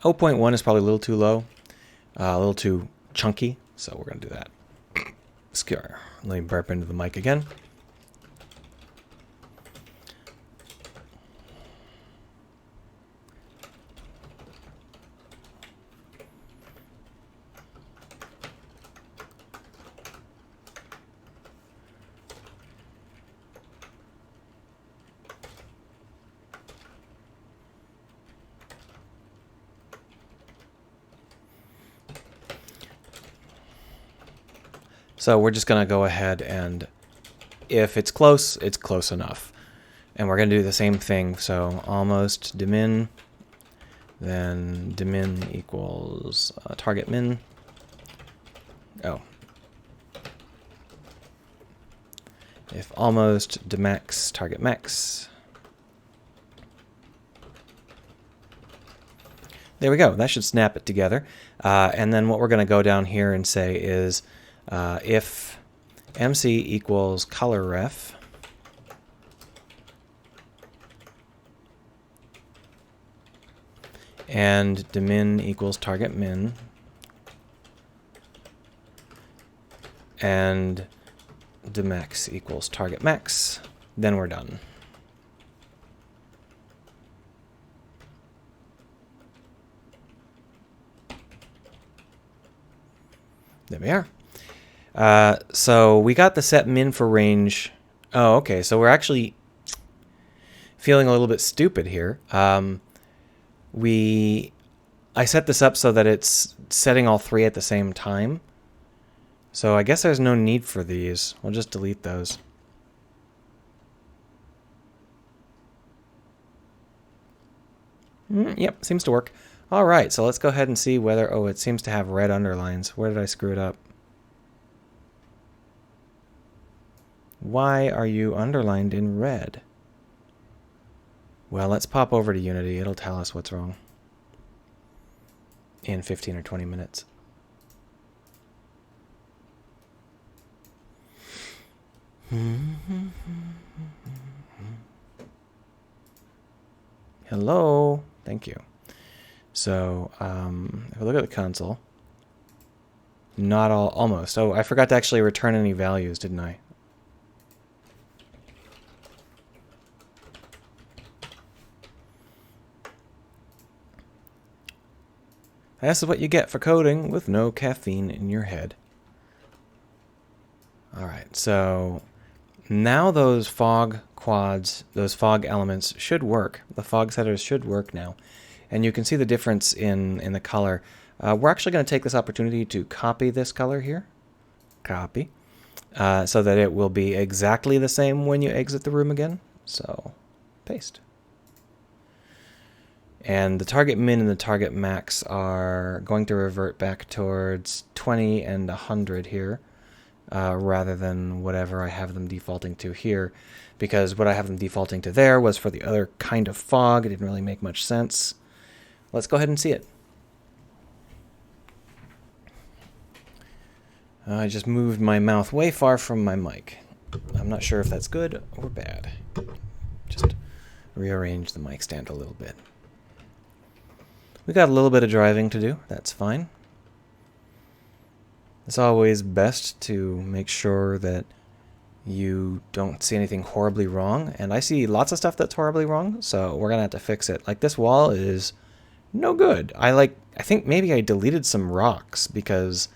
Speaker 1: Oh, 0.1 is probably a little too low, a little too chunky, so we're going to do that. Let me burp into the mic again. So we're just going to go ahead and if it's close enough. And we're going to do the same thing. So almost dimin, then dimin equals target min. Oh. If almost dmax target max. There we go. That should snap it together. And then what we're going to go down here and say is if MC equals color ref, and dimin equals target min, and dmax equals target max, then we're done. There we are. So we got the set min for range. Oh, okay. So we're actually feeling a little bit stupid here. I set this up so that it's setting all three at the same time. So I guess there's no need for these. We'll just delete those. Yep, seems to work. All right, so let's go ahead and see whether... Oh, it seems to have red underlines. Where did I screw it up? Why are you underlined in red? Well, let's pop over to Unity. It'll tell us what's wrong in 15 or 20 minutes. Hello. Thank you. So, if we look at the console, not all, almost. Oh, I forgot to actually return any values, didn't I? This is what you get for coding with no caffeine in your head. Alright, so now those fog quads, those fog elements should work. The fog setters should work now. And you can see the difference in the color. We're actually going to take this opportunity to copy this color here. Copy. So that it will be exactly the same when you exit the room again. So, paste. And the target min and the target max are going to revert back towards 20 and 100 here, rather than whatever I have them defaulting to here, because what I have them defaulting to there was for the other kind of fog. It didn't really make much sense. Let's go ahead and see it. I just moved my mouth way far from my mic. I'm not sure if that's good or bad. Just rearrange the mic stand a little bit. We got a little bit of driving to do. That's fine. It's always best to make sure that you don't see anything horribly wrong. And I see lots of stuff that's horribly wrong, so we're going to have to fix it. Like this wall is no good. I think maybe I deleted some rocks because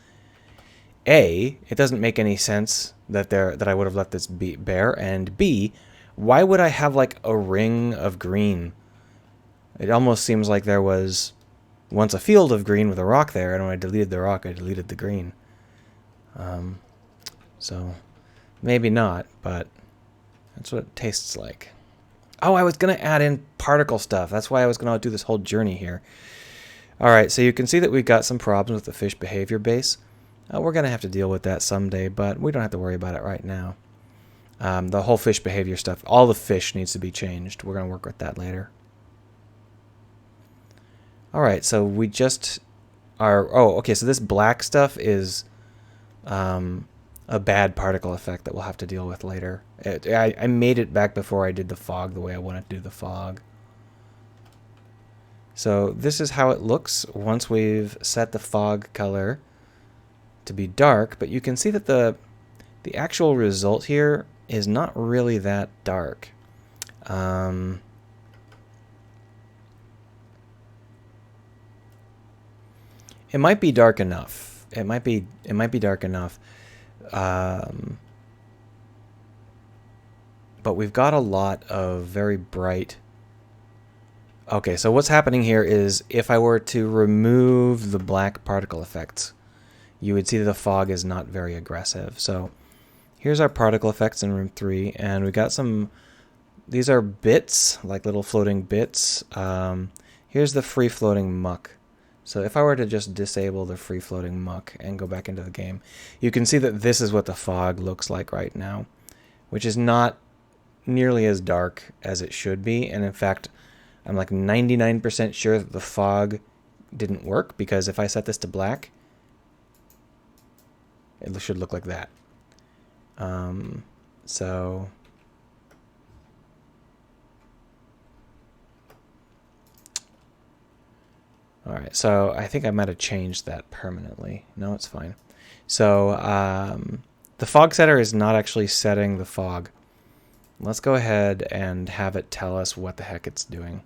Speaker 1: A, it doesn't make any sense that I would have let this be bare, and B, Why would I have like a ring of green? It almost seems like there was once a field of green with a rock there, and when I deleted the rock, I deleted the green. So maybe not, but that's what it tastes like. Oh, I was going to add in particle stuff. That's why I was going to do this whole journey here. All right, so you can see that we've got some problems with the fish behavior base. We're going to have to deal with that someday, but we don't have to worry about it right now. The whole fish behavior stuff, all the fish needs to be changed. We're going to work with that later. All right, so we just are... Oh, okay, so this black stuff is a bad particle effect that we'll have to deal with later. I made it back before I did the fog the way I wanted to do the fog. So this is how it looks once we've set the fog color to be dark, but you can see that the actual result here is not really that dark. It might be dark enough. It might be dark enough. But we've got a lot of very bright... Okay, so what's happening here is if I were to remove the black particle effects, you would see that the fog is not very aggressive. So here's our particle effects in room 3, and we got some... These are bits, like little floating bits. Here's the free-floating muck. So if I were to just disable the free-floating muck and go back into the game, you can see that this is what the fog looks like right now, which is not nearly as dark as it should be. And in fact, I'm like 99% sure that the fog didn't work, because if I set this to black, it should look like that. So... Alright, so I think I might have changed that permanently. No, it's fine. So the fog setter is not actually setting the fog. Let's go ahead and have it tell us what the heck it's doing.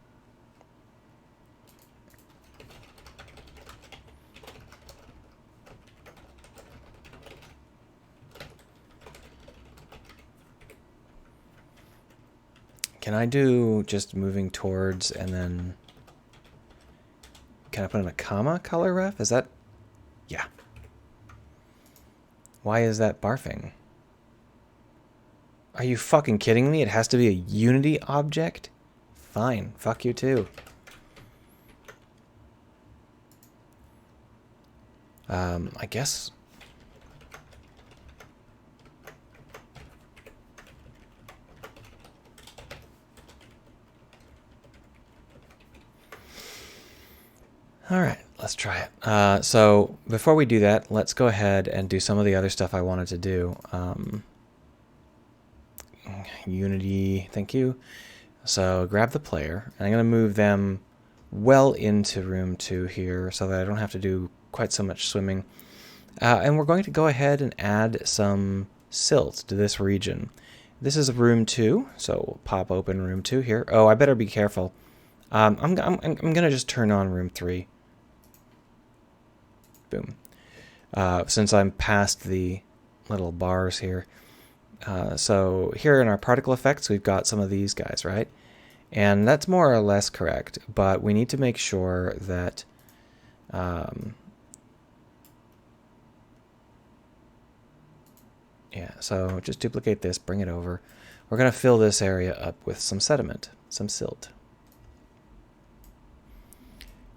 Speaker 1: Can I do just moving towards and then... Can I put in a comma color ref? Is that... Yeah. Why is that barfing? Are you fucking kidding me? It has to be a Unity object? Fine. Fuck you too. I guess... All right, let's try it. So before we do that, let's go ahead and do some of the other stuff I wanted to do. Unity, thank you. So grab the player, and I'm going to move them well into room 2 here so that I don't have to do quite so much swimming. And we're going to go ahead and add some silt to this region. This is room 2, so we'll pop open room 2 here. Oh, I better be careful. I'm going to just turn on room 3. Boom. Since I'm past the little bars here. So here in our particle effects, we've got some of these guys, right? And that's more or less correct, but we need to make sure that yeah, so just duplicate this, bring it over. We're going to fill this area up with some sediment, some silt.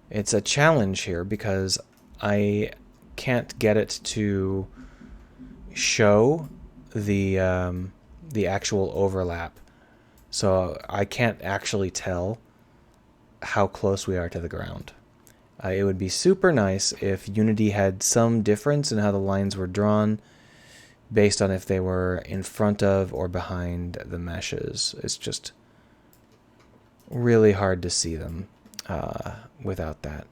Speaker 1: It's a challenge here because I can't get it to show the actual overlap. So I can't actually tell how close we are to the ground. It would be super nice if Unity had some difference in how the lines were drawn based on if they were in front of or behind the meshes. It's just really hard to see them without that.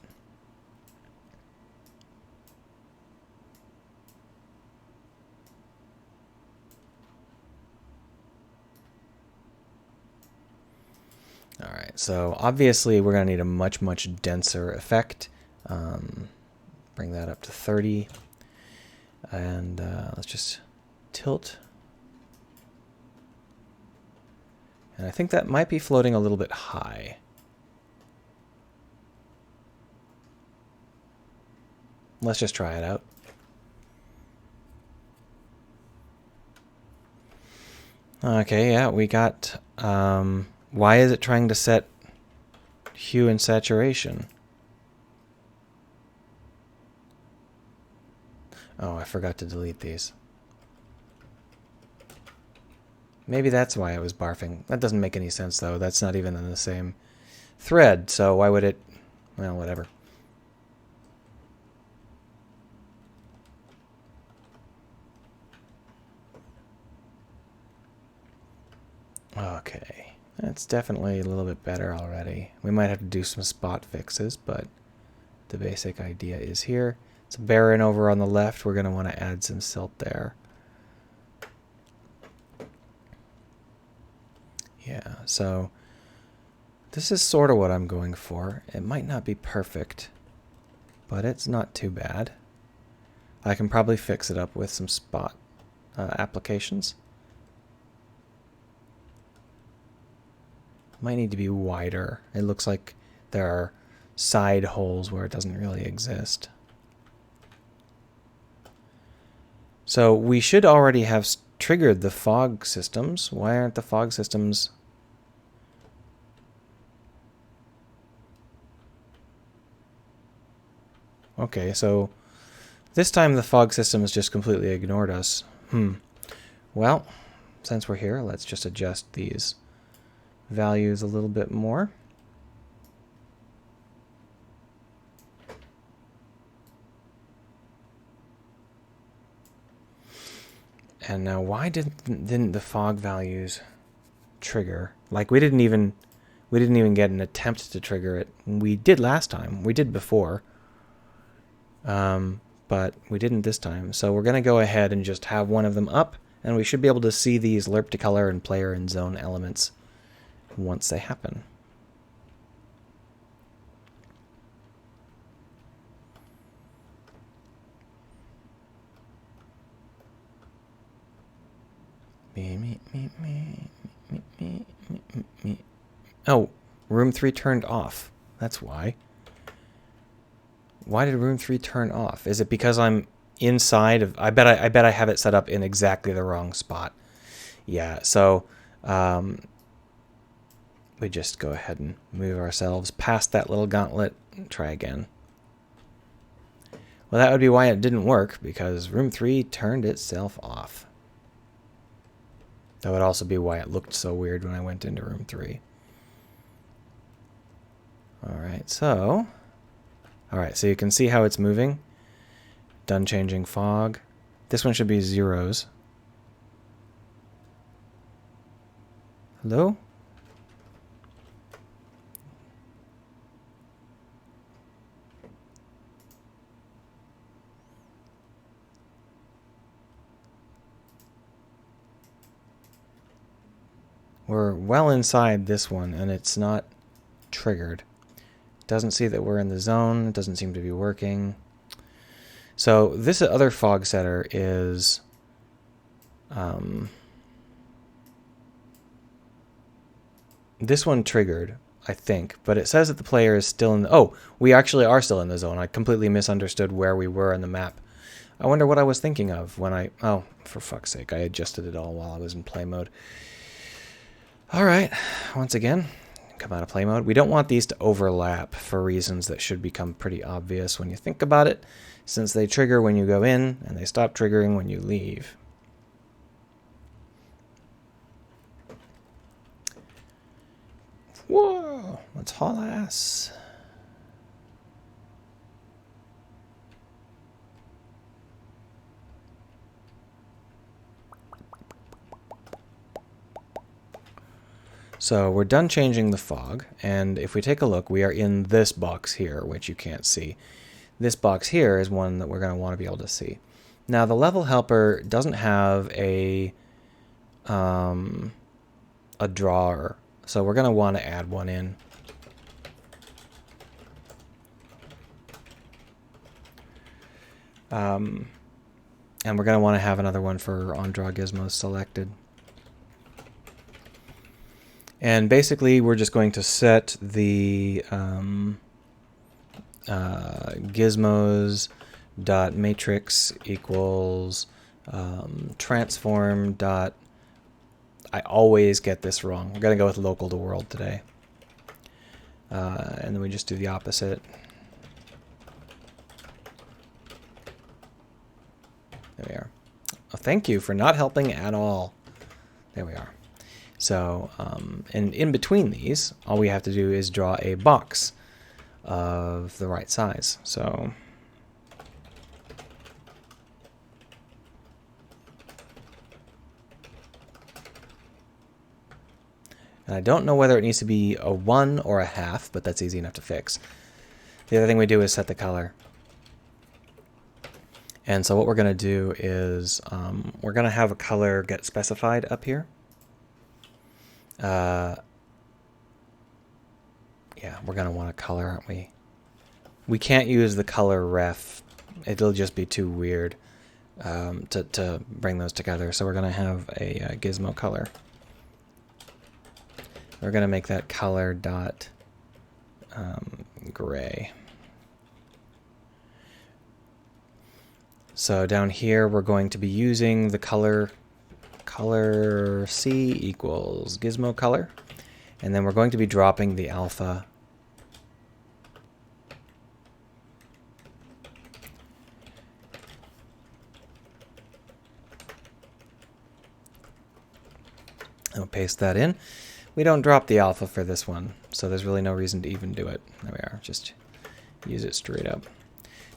Speaker 1: All right, so obviously we're going to need a much, much denser effect. Bring that up to 30. And let's just tilt. And I think that might be floating a little bit high. Let's just try it out. Okay, yeah, we got... why is it trying to set hue and saturation? Oh, I forgot to delete these. Maybe that's why I was barfing. That doesn't make any sense, though. That's not even in the same thread, so why would it... Well, whatever. Okay, that's definitely a little bit better already. We might have to do some spot fixes, but the basic idea is here. It's barren over on the left. We're going to want to add some silt there. Yeah, so this is sort of what I'm going for. It might not be perfect, but it's not too bad. I can probably fix it up with some spot applications. Might need to be wider. It looks like there are side holes where it doesn't really exist. So we should already have triggered the fog systems. Why aren't the fog systems... Okay, so this time the fog system has just completely ignored us. Well, since we're here, let's just adjust these values a little bit more. And now why didn't the fog values trigger? Like we didn't even get an attempt to trigger it. We did last time. We did before. But we didn't this time. So we're going to go ahead and just have one of them up, and we should be able to see these lerp to color and player and zone elements once they happen. Oh, room 3 turned off. That's why. Why did room 3 turn off? Is it because I'm inside of... I bet I have it set up in exactly the wrong spot. Yeah, so we just go ahead and move ourselves past that little gauntlet and try again. Well, that would be why it didn't work, because room 3 turned itself off. That would also be why it looked so weird when I went into room 3. Alright, so you can see how it's moving. Done changing fog. This one should be zeros. Hello? We're well inside this one, and it's not triggered. It doesn't see that we're in the zone. It doesn't seem to be working. So this other fog setter is... this one triggered, I think, but it says that the player is still in the... Oh, we actually are still in the zone. I completely misunderstood where we were on the map. I wonder what I was thinking of when I... Oh, for fuck's sake, I adjusted it all while I was in play mode. Alright, once again, come out of play mode. We don't want these to overlap for reasons that should become pretty obvious when you think about it, since they trigger when you go in, and they stop triggering when you leave. Whoa, let's haul ass. So we're done changing the fog, and if we take a look, we are in this box here, which you can't see. This box here is one that we're going to want to be able to see. Now the level helper doesn't have a drawer, so we're going to want to add one in. And we're going to want to have another one for on draw gizmos selected. And basically, we're just going to set the gizmos.matrix equals transform dot. I always get this wrong. We're going to go with local to world today. And then we just do the opposite. There we are. Oh, thank you for not helping at all. There we are. So, and in between these, all we have to do is draw a box of the right size. So, and I don't know whether it needs to be a 1 or a half, but that's easy enough to fix. The other thing we do is set the color. And so what we're going to do is we're going to have a color get specified up here. Yeah, we're going to want a color, aren't we? We can't use the color ref. It'll just be too weird to bring those together. So we're going to have a gizmo color. We're going to make that color dot gray. So down here, we're going to be using the color C equals gizmo color. And then we're going to be dropping the alpha. I'll paste that in. We don't drop the alpha for this one, so there's really no reason to even do it. There we are, just use it straight up.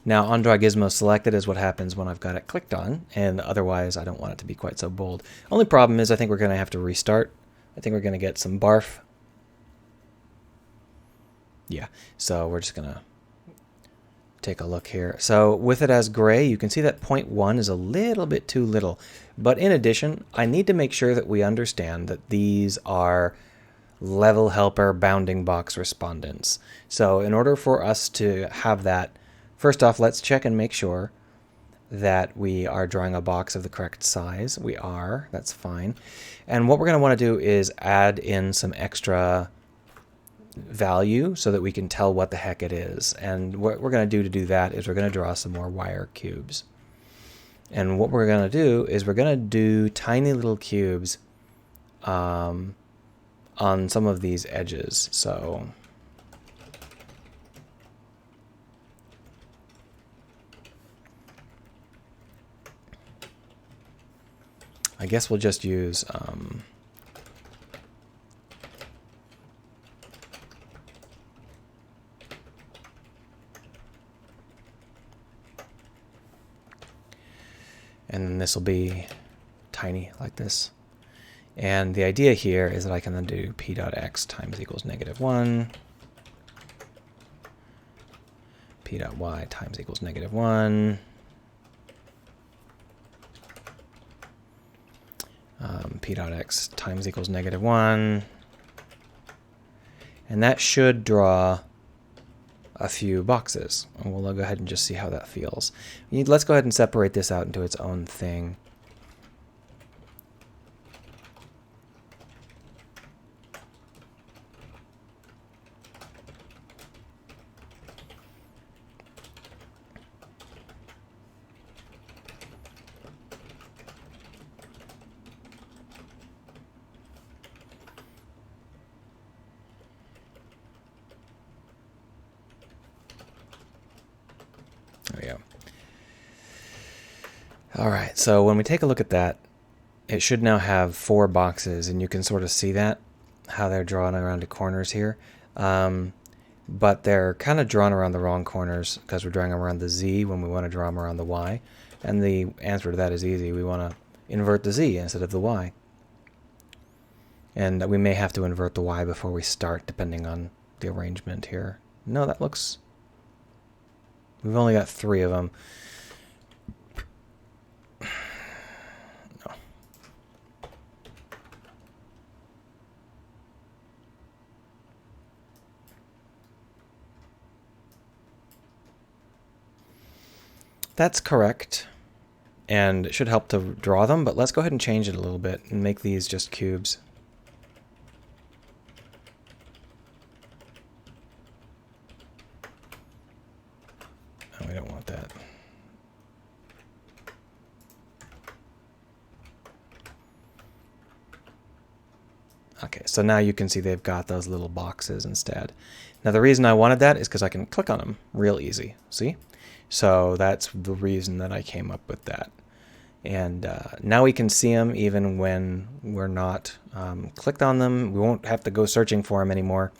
Speaker 1: Now, onDraw Gizmo selected is what happens when I've got it clicked on, and otherwise I don't want it to be quite so bold. Only problem is I think we're going to have to restart. I think we're going to get some barf. Yeah, so we're just going to take a look here. So with it as gray, you can see that 0.1 is a little bit too little. But in addition, I need to make sure that we understand that these are level helper bounding box respondents. So in order for us to have that, first off, let's check and make sure that we are drawing a box of the correct size. We are, that's fine. And what we're going to want to do is add in some extra value so that we can tell what the heck it is. And what we're going to do that is we're going to draw some more wire cubes. And what we're going to do is we're going to do tiny little cubes on some of these edges. So I guess we'll just use and then this will be tiny like this. And the idea here is that I can then do p.x times equals -1, p.y times equals -1, p.x times equals -1, and that should draw a few boxes. And we'll go ahead and just see how that feels. Let's go ahead and separate this out into its own thing. There we go. All right, so when we take a look at that, it should now have 4 boxes, and you can sort of see that, how they're drawn around the corners here. But they're kind of drawn around the wrong corners because we're drawing them around the Z when we want to draw them around the Y. And the answer to that is easy. We want to invert the Z instead of the Y. And we may have to invert the Y before we start, depending on the arrangement here. No, that looks... We've only got 3 of them. No. That's correct. And it should help to draw them, but let's go ahead and change it a little bit and make these just cubes. Okay, so now you can see they've got those little boxes instead. Now the reason I wanted that is because I can click on them real easy, see? So that's the reason that I came up with that. And now we can see them even when we're not clicked on them. We won't have to go searching for them anymore.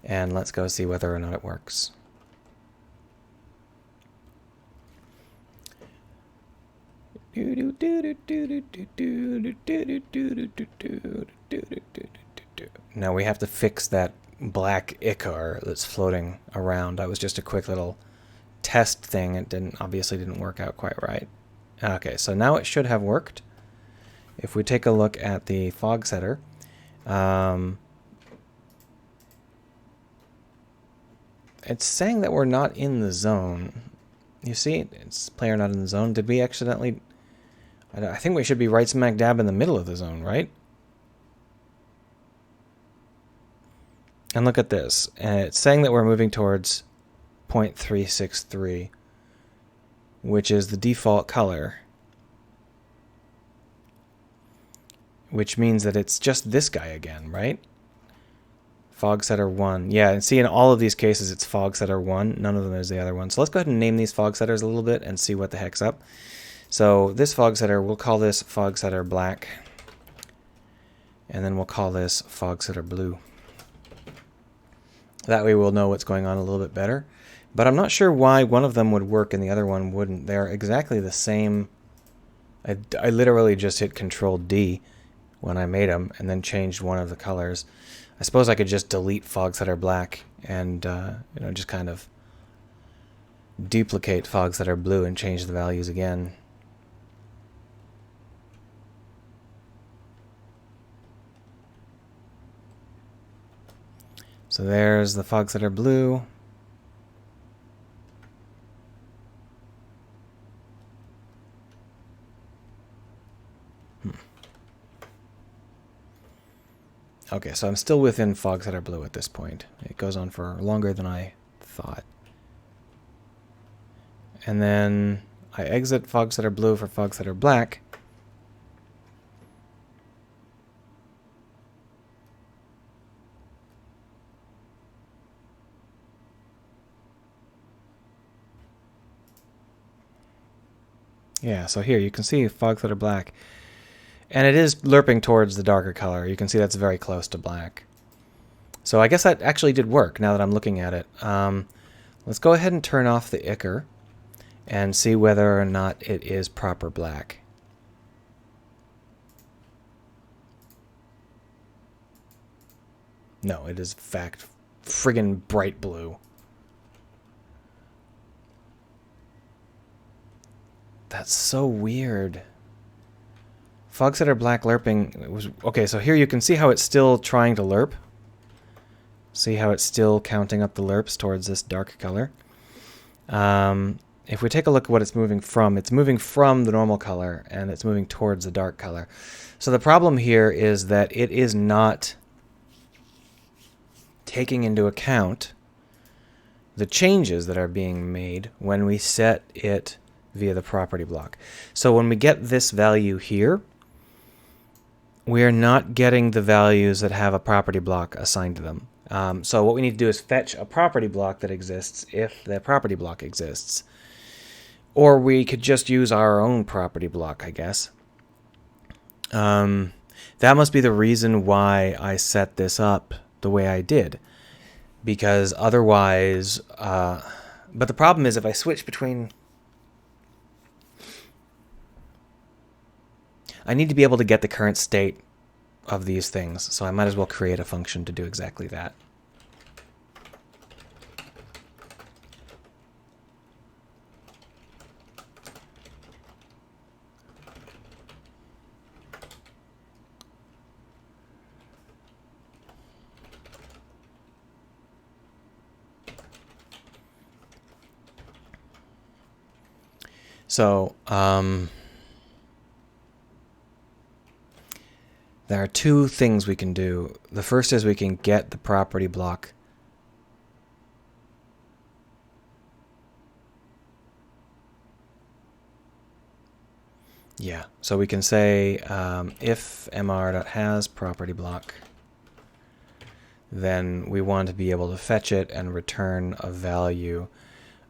Speaker 1: And let's go see whether or not it works. Now we have to fix that black ichor that's floating around. That was just a quick little test thing. It obviously didn't work out quite right. Okay, so now it should have worked. If we take a look at the fog setter, it's saying that we're not in the zone. You see, it's player not in the zone. Did we accidentally... I think we should be right smack dab in the middle of the zone, right? And look at this. It's saying that we're moving towards 0.363, which is the default color. Which means that it's just this guy again, right? Fog setter 1. Yeah, and see, in all of these cases, it's fog setter 1. None of them is the other one. So let's go ahead and name these fog setters a little bit and see what the heck's up. So this fog setter, we'll call this fog setter black. And then we'll call this fog setter blue. That way we'll know what's going on a little bit better. But I'm not sure why one of them would work and the other one wouldn't. They're exactly the same. I literally just hit Control D when I made them and then changed one of the colors. I suppose I could just delete fog setter black and just kind of duplicate fog setter blue and change the values again. So there's the fog setter blue. Okay, so I'm still within fog setter blue at this point. It goes on for longer than I thought. And then I exit fog setter blue for fog setter black. Yeah, so here you can see fog setter black. And it is lerping towards the darker color. You can see that's very close to black. So I guess that actually did work now that I'm looking at it. Let's go ahead and turn off the ichor and see whether or not it is proper black. No, it is in fact friggin' bright blue. That's so weird. Fog setter black lerping was okay. So here you can see how it's still trying to lerp. See how it's still counting up the lerps towards this dark color. If we take a look at what it's moving from the normal color and it's moving towards the dark color. So the problem here is that it is not taking into account the changes that are being made when we set it via the property block. So when we get this value here, we're not getting the values that have a property block assigned to them. So what we need to do is fetch a property block that exists if the property block exists. Or we could just use our own property block, I guess. That must be the reason why I set this up the way I did. Because otherwise... but the problem is if I switch between... I need to be able to get the current state of these things, so I might as well create a function to do exactly that. So, there are two things we can do. The first is we can get the property block. Yeah, so we can say if mr.has property block then we want to be able to fetch it and return a value.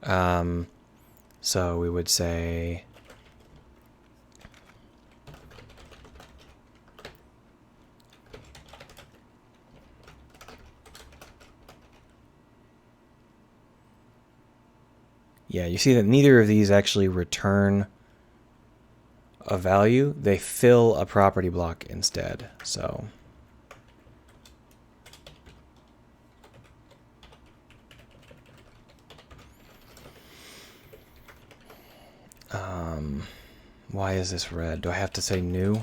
Speaker 1: So we would say yeah, you see that neither of these actually return a value. They fill a property block instead. So why is this red? Do I have to say new?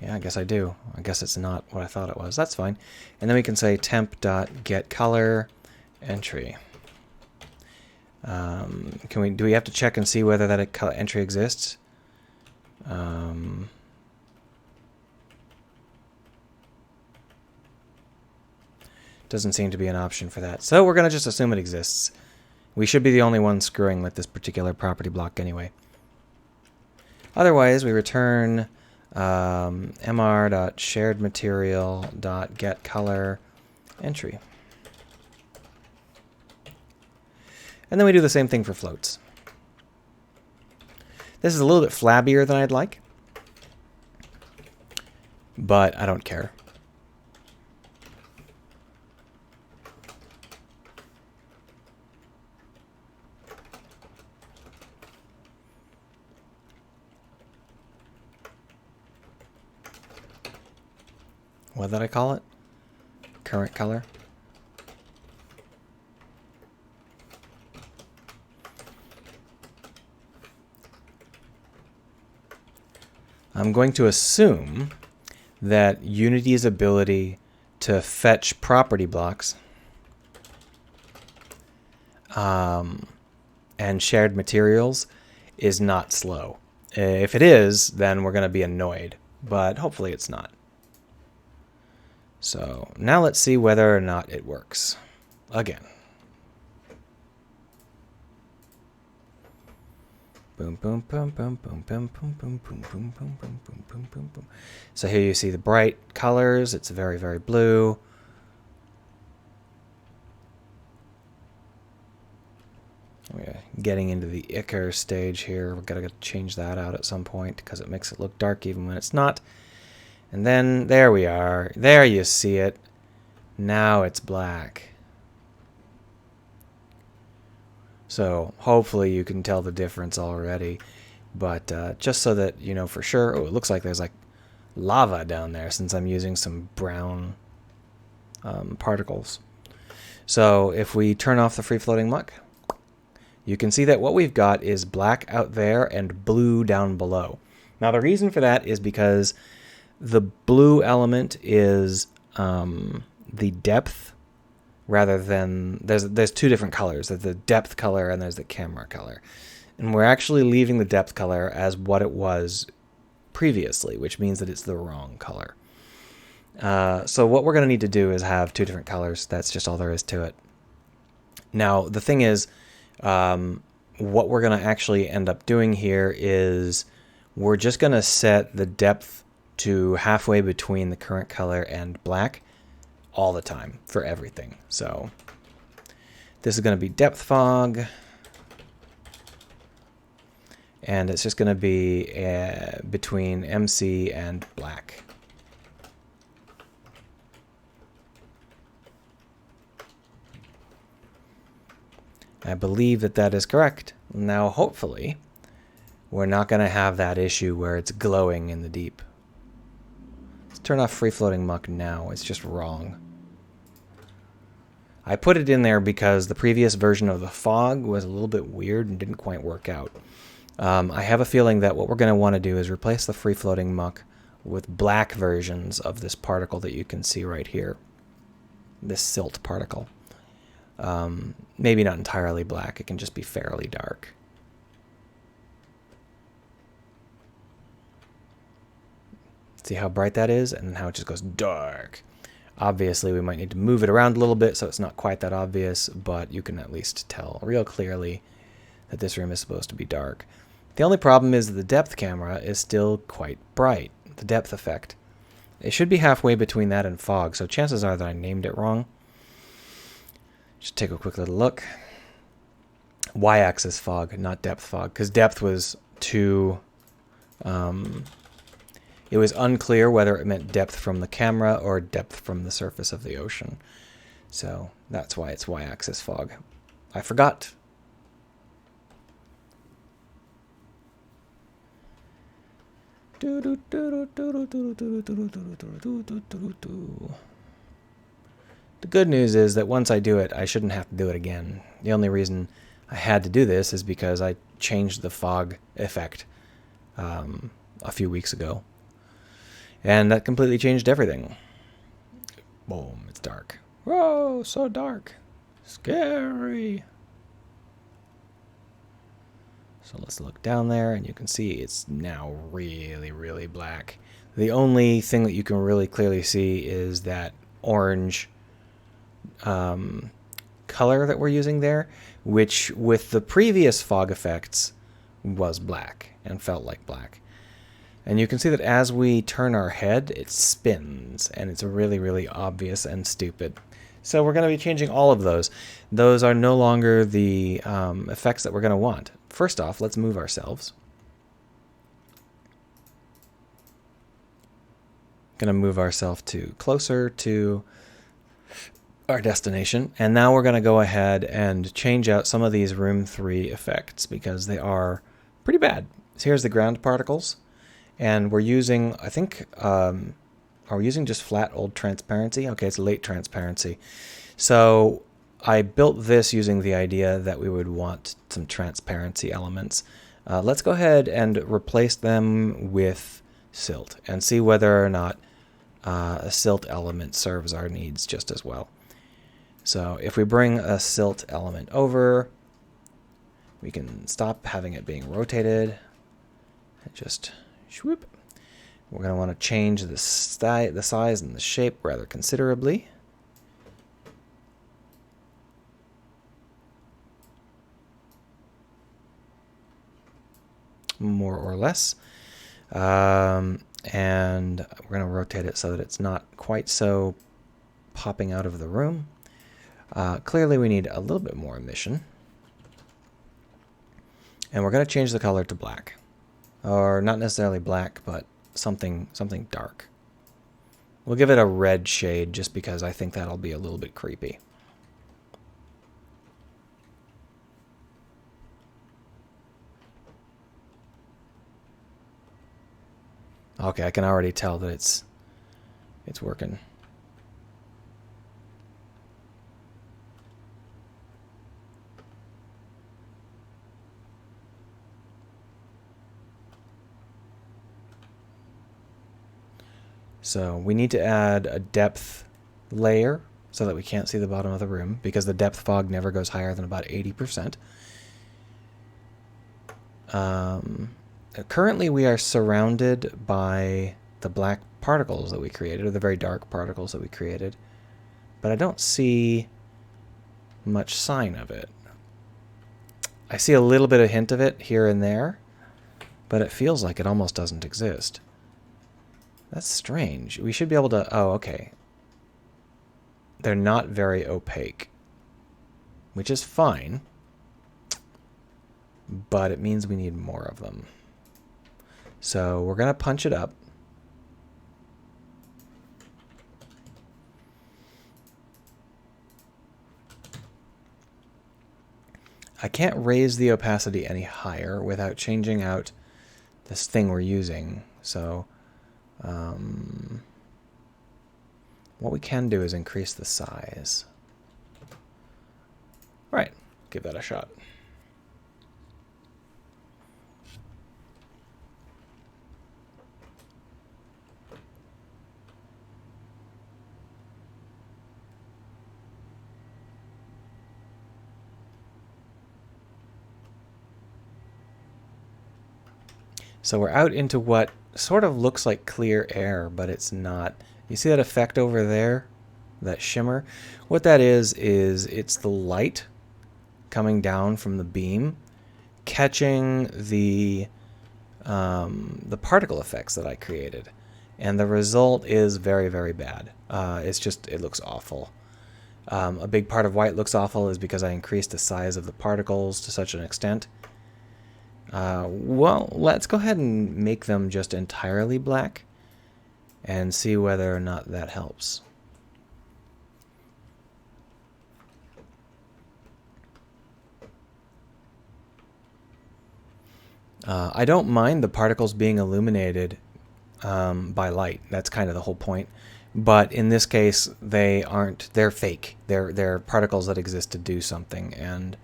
Speaker 1: Yeah, I guess I do. I guess it's not what I thought it was. That's fine. And then we can say temp.getColor entry. Do we have to check and see whether that entry exists? Doesn't seem to be an option for that. So we're going to just assume it exists. We should be the only ones screwing with this particular property block anyway. Otherwise, we return mr.sharedMaterial.getColor entry. And then we do the same thing for floats. This is a little bit flabbier than I'd like, but I don't care. What did I call it? Current color. I'm going to assume that Unity's ability to fetch property blocks and shared materials is not slow. If it is, then we're going to be annoyed, but hopefully it's not. So now let's see whether or not it works. Again. Boom, boom, boom, boom, boom, boom, boom, boom, boom, boom, boom, boom, boom, boom, boom, boom. So here you see the bright colors. It's very, very blue. We're getting into the ichor stage here. We've got to change that out at some point because it makes it look dark even when it's not. And then there we are. There you see it. Now it's black. So hopefully you can tell the difference already. But just so that you know for sure. Oh, it looks like there's like lava down there since I'm using some brown particles. So if we turn off the free-floating muck, you can see that what we've got is black out there and blue down below. Now the reason for that is because the blue element is the depth rather than... There's two different colors. There's the depth color and there's the camera color. And we're actually leaving the depth color as what it was previously, which means that it's the wrong color. So what we're going to need to do is have two different colors. That's just all there is to it. Now, the thing is, what we're going to actually end up doing here is we're just going to set the depth to halfway between the current color and black all the time for everything. So this is going to be depth fog. And it's just going to be between MC and black. I believe that that is correct. Now, hopefully, we're not going to have that issue where it's glowing in the deep. Let's turn off free-floating muck now. It's just wrong. I put it in there because the previous version of the fog was a little bit weird and didn't quite work out. I have a feeling that what we're going to want to do is replace the free-floating muck with black versions of this particle that you can see right here. This silt particle. Maybe not entirely black. It can just be fairly dark. See how bright that is and how it just goes dark. Obviously, we might need to move it around a little bit so it's not quite that obvious, but you can at least tell real clearly that this room is supposed to be dark. The only problem is that the depth camera is still quite bright, the depth effect. It should be halfway between that and fog, so chances are that I named it wrong. Just take a quick little look. Y-axis fog, not depth fog, because depth was too... it was unclear whether it meant depth from the camera or depth from the surface of the ocean. So that's why it's Y-axis fog. I forgot. The good news is that once I do it, I shouldn't have to do it again. The only reason I had to do this is because I changed the fog effect a few weeks ago. And that completely changed everything. Boom, it's dark. Whoa, so dark. Scary. So let's look down there, and you can see it's now really, really black. The only thing that you can really clearly see is that orange color that we're using there, which with the previous fog effects was black and felt like black. And you can see that as we turn our head, it spins, and it's really, really obvious and stupid. So we're going to be changing all of those. Those are no longer the effects that we're going to want. First off, let's move ourselves. Going to move ourselves to closer to our destination. And now we're going to go ahead and change out some of these room 3 effects because they are pretty bad. So here's the ground particles. And we're using, I think, are we using just flat old transparency? Okay, it's late transparency. So I built this using the idea that we would want some transparency elements. Let's go ahead and replace them with silt and see whether or not a silt element serves our needs just as well. So if we bring a silt element over, we can stop having it being rotated and just swoop. We're going to want to change the size and the shape rather considerably. More or less. And we're going to rotate it so that it's not quite so popping out of the room. Clearly we need a little bit more emission. And we're going to change the color to black. Or not necessarily black, but something dark. We'll give it a red shade just because I think that'll be a little bit creepy. Okay, I can already tell that it's working. So we need to add a depth layer so that we can't see the bottom of the room because the depth fog never goes higher than about 80%. Currently we are surrounded by the black particles that we created, or the very dark particles that we created, but I don't see much sign of it. I see a little bit of hint of it here and there, but it feels like it almost doesn't exist. That's strange. We should be able to... Oh, okay. They're not very opaque, which is fine, but it means we need more of them. So we're going to punch it up. I can't raise the opacity any higher without changing out this thing we're using. So what we can do is increase the size. Right, give that a shot. So we're out into what sort of looks like clear air, but it's not. You see that effect over there? That shimmer? What that is it's the light coming down from the beam catching the particle effects that I created. And the result is very, very bad. It looks awful. A big part of why it looks awful is because I increased the size of the particles to such an extent. Well, let's go ahead and make them just entirely black and see whether or not that helps. I don't mind the particles being illuminated by light. That's kind of the whole point. But in this case, they aren't. They're fake. They're particles that exist to do something, and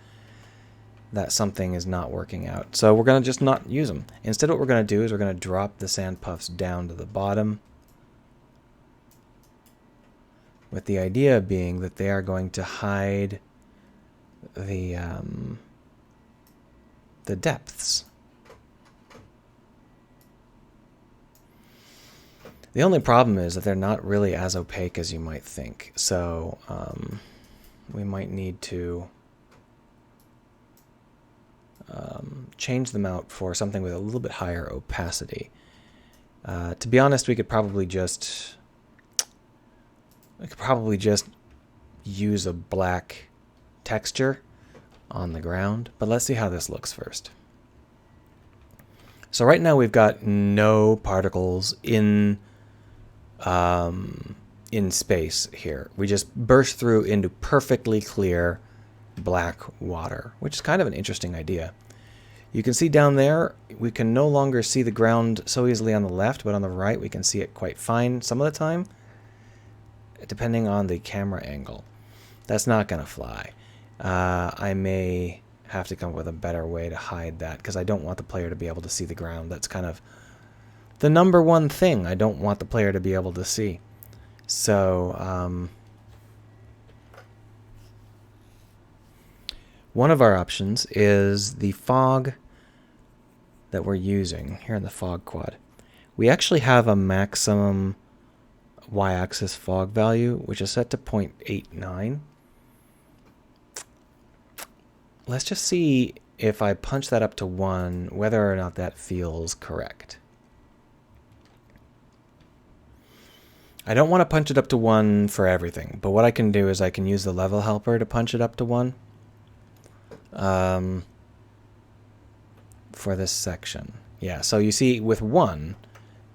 Speaker 1: that something is not working out. So we're going to just not use them. Instead, what we're going to do is we're going to drop the sand puffs down to the bottom, with the idea being that they are going to hide the depths. The only problem is that they're not really as opaque as you might think. So we might need to change them out for something with a little bit higher opacity. To be honest, we could probably just use a black texture on the ground. But let's see how this looks first. So right now we've got no particles in space here. We just burst through into perfectly clear black water, which is kind of an interesting idea. You can see down there, we can no longer see the ground so easily on the left, but on the right we can see it quite fine some of the time, depending on the camera angle. That's not going to fly. I may have to come up with a better way to hide that, because I don't want the player to be able to see the ground. That's kind of the number one thing I don't want the player to be able to see. So one of our options is the fog that we're using here in the fog quad. We actually have a maximum y-axis fog value, which is set to 0.89. Let's just see if I punch that up to 1, whether or not that feels correct. I don't want to punch it up to 1 for everything, but what I can do is I can use the level helper to punch it up to 1 for this section. Yeah, so you see with 1,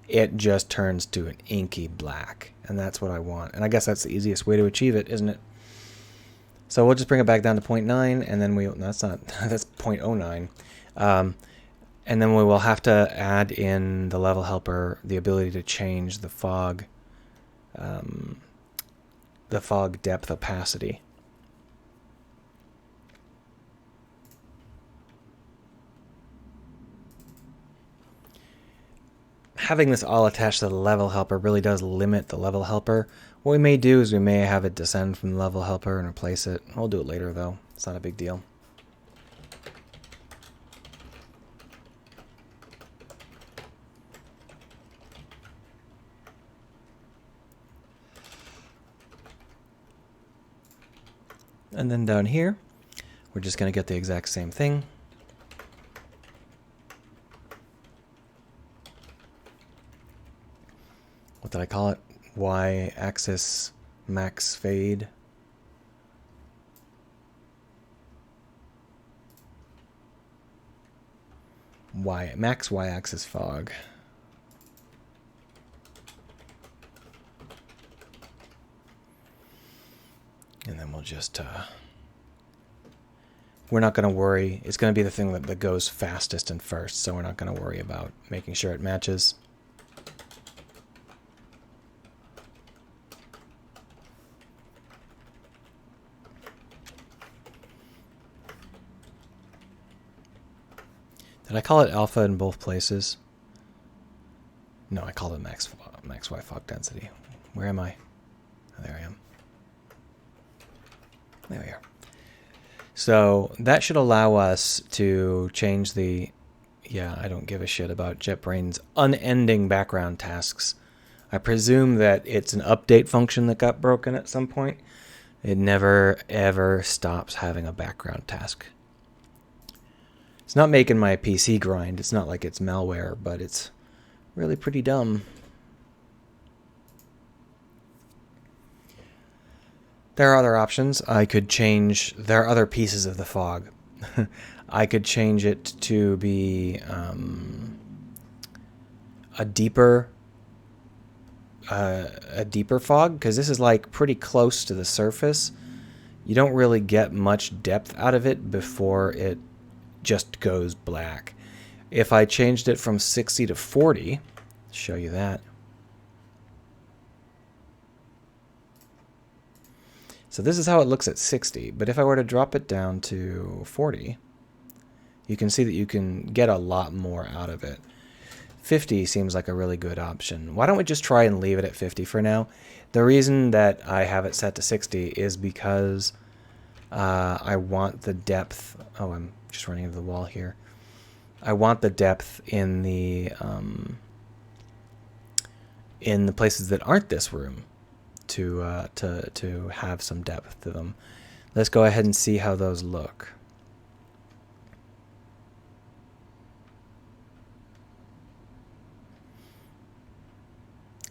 Speaker 1: it just turns to an inky black, and that's what I want. And I guess that's the easiest way to achieve it, isn't it? So we'll just bring it back down to 0.9, and then that's 0.09. And then we will have to add in the level helper the ability to change the fog depth opacity. Having this all attached to the level helper really does limit the level helper. What we may do is we may have it descend from the level helper and replace it. We'll do it later though. It's not a big deal. And then down here, we're just going to get the exact same thing. What did I call it? Y-axis max fade. Max y-axis fog. And then we'll just, we're not going to worry. It's going to be the thing that goes fastest and first, so we're not going to worry about making sure it matches. Did I call it alpha in both places? No, I called it max Y fog density. Where am I? Oh, there I am. There we are. So that should allow us to change the... Yeah, I don't give a shit about JetBrains' unending background tasks. I presume that it's an update function that got broken at some point. It never, ever stops having a background task. It's not making my PC grind. It's not like it's malware, but it's really pretty dumb. There are other options. I could change, there are other pieces of the fog. I could change it to be a deeper fog, because this is like pretty close to the surface. You don't really get much depth out of it before it just goes black. If I changed it from 60 to 40, show you that. So this is how it looks at 60, but if I were to drop it down to 40, you can see that you can get a lot more out of it. 50 seems like a really good option. Why don't we just try and leave it at 50 for now? The reason that I have it set to 60 is because I want the depth. Oh, I'm just running into the wall here. I want the depth in the places that aren't this room to have some depth to them. Let's go ahead and see how those look.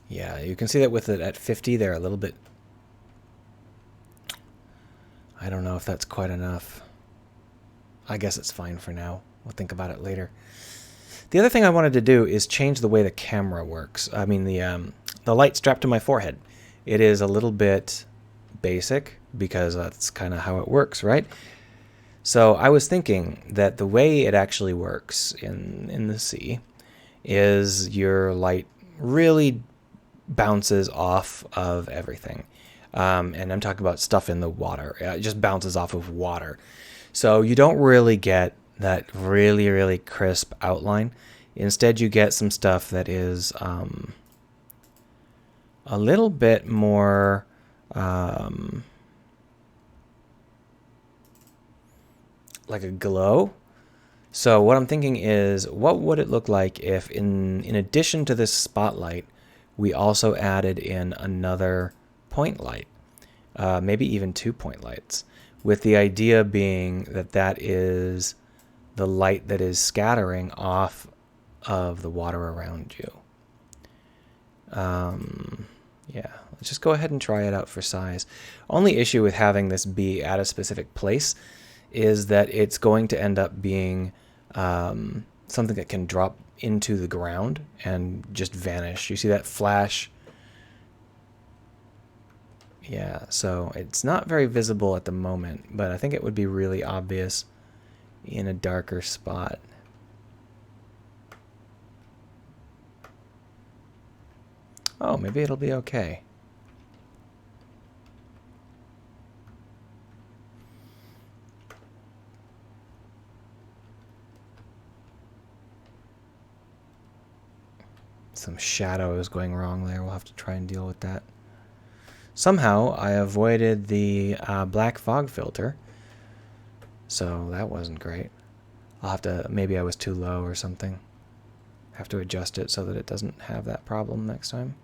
Speaker 1: Yeah, you can see that with it at 50, they're a little bit... I don't know if that's quite enough. I guess it's fine for now. We'll think about it later. The other thing I wanted to do is change the way the camera works. I mean, the light strapped to my forehead. It is a little bit basic because that's kind of how it works, right? So I was thinking that the way it actually works in the sea is your light really bounces off of everything. And I'm talking about stuff in the water. It just bounces off of water. So you don't really get that really, really crisp outline. Instead, you get some stuff that is a little bit more like a glow. So what I'm thinking is, what would it look like if in addition to this spotlight, we also added in another point light, maybe even 2 point lights, with the idea being that that is the light that is scattering off of the water around you. Yeah, let's just go ahead and try it out for size. Only issue with having this be at a specific place is that it's going to end up being something that can drop into the ground and just vanish. You see that flash? Yeah, so it's not very visible at the moment, but I think it would be really obvious in a darker spot. Oh, maybe it'll be okay. Some shadows going wrong there. We'll have to try and deal with that. Somehow I avoided the black fog filter, so that wasn't great. I'll have to, maybe I was too low or something. Have to adjust it so that it doesn't have that problem next time.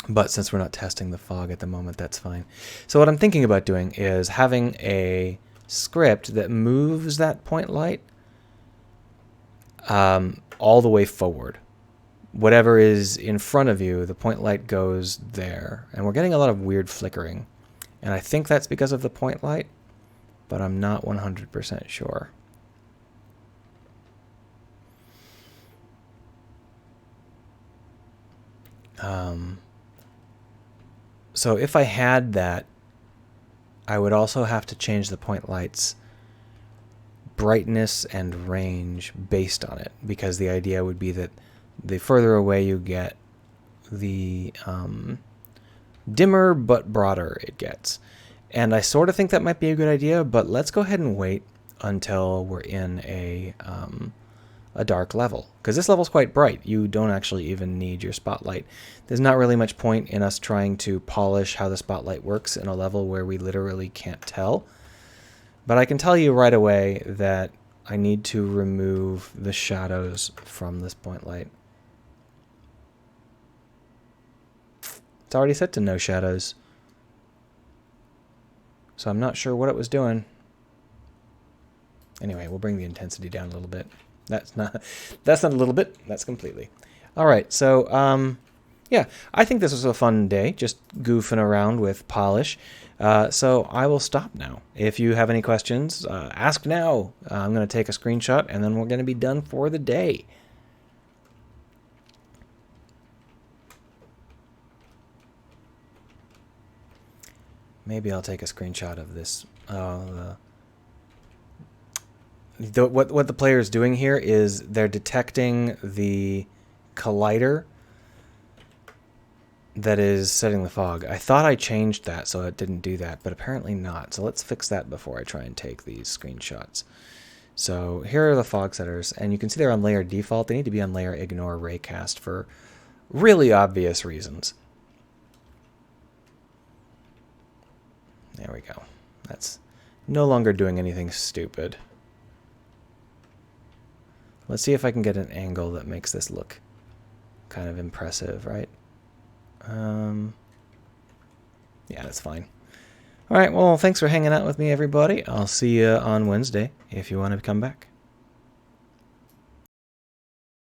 Speaker 1: But since we're not testing the fog at the moment, that's fine. So what I'm thinking about doing is having a script that moves that point light all the way forward. Whatever is in front of you, the point light goes there. And we're getting a lot of weird flickering. And I think that's because of the point light, but I'm not 100% sure. So if I had that, I would also have to change the point light's brightness and range based on it, because the idea would be that the further away you get, the dimmer but broader it gets. And I sort of think that might be a good idea, but let's go ahead and wait until we're in a dark level, because this level's quite bright. You don't actually even need your spotlight. There's not really much point in us trying to polish how the spotlight works in a level where we literally can't tell. But I can tell you right away that I need to remove the shadows from this point light. It's already set to no shadows, so I'm not sure what it was doing. Anyway, we'll bring the intensity down a little bit. That's not a little bit, that's completely. All right, so Yeah, I think this was a fun day, just goofing around with polish. So I will stop now. If you have any questions, ask now. I'm going to take a screenshot, and then we're going to be done for the day. Maybe I'll take a screenshot of this. What the player is doing here is they're detecting the collider that is setting the fog. I thought I changed that so it didn't do that, but apparently not. So let's fix that before I try and take these screenshots. So here are the fog setters, and you can see they're on layer default. They need to be on layer ignore raycast for really obvious reasons. There we go. That's no longer doing anything stupid. Let's see if I can get an angle that makes this look kind of impressive, right? Yeah, that's fine. All right, well, thanks for hanging out with me, everybody. I'll see you on Wednesday if you want to come back.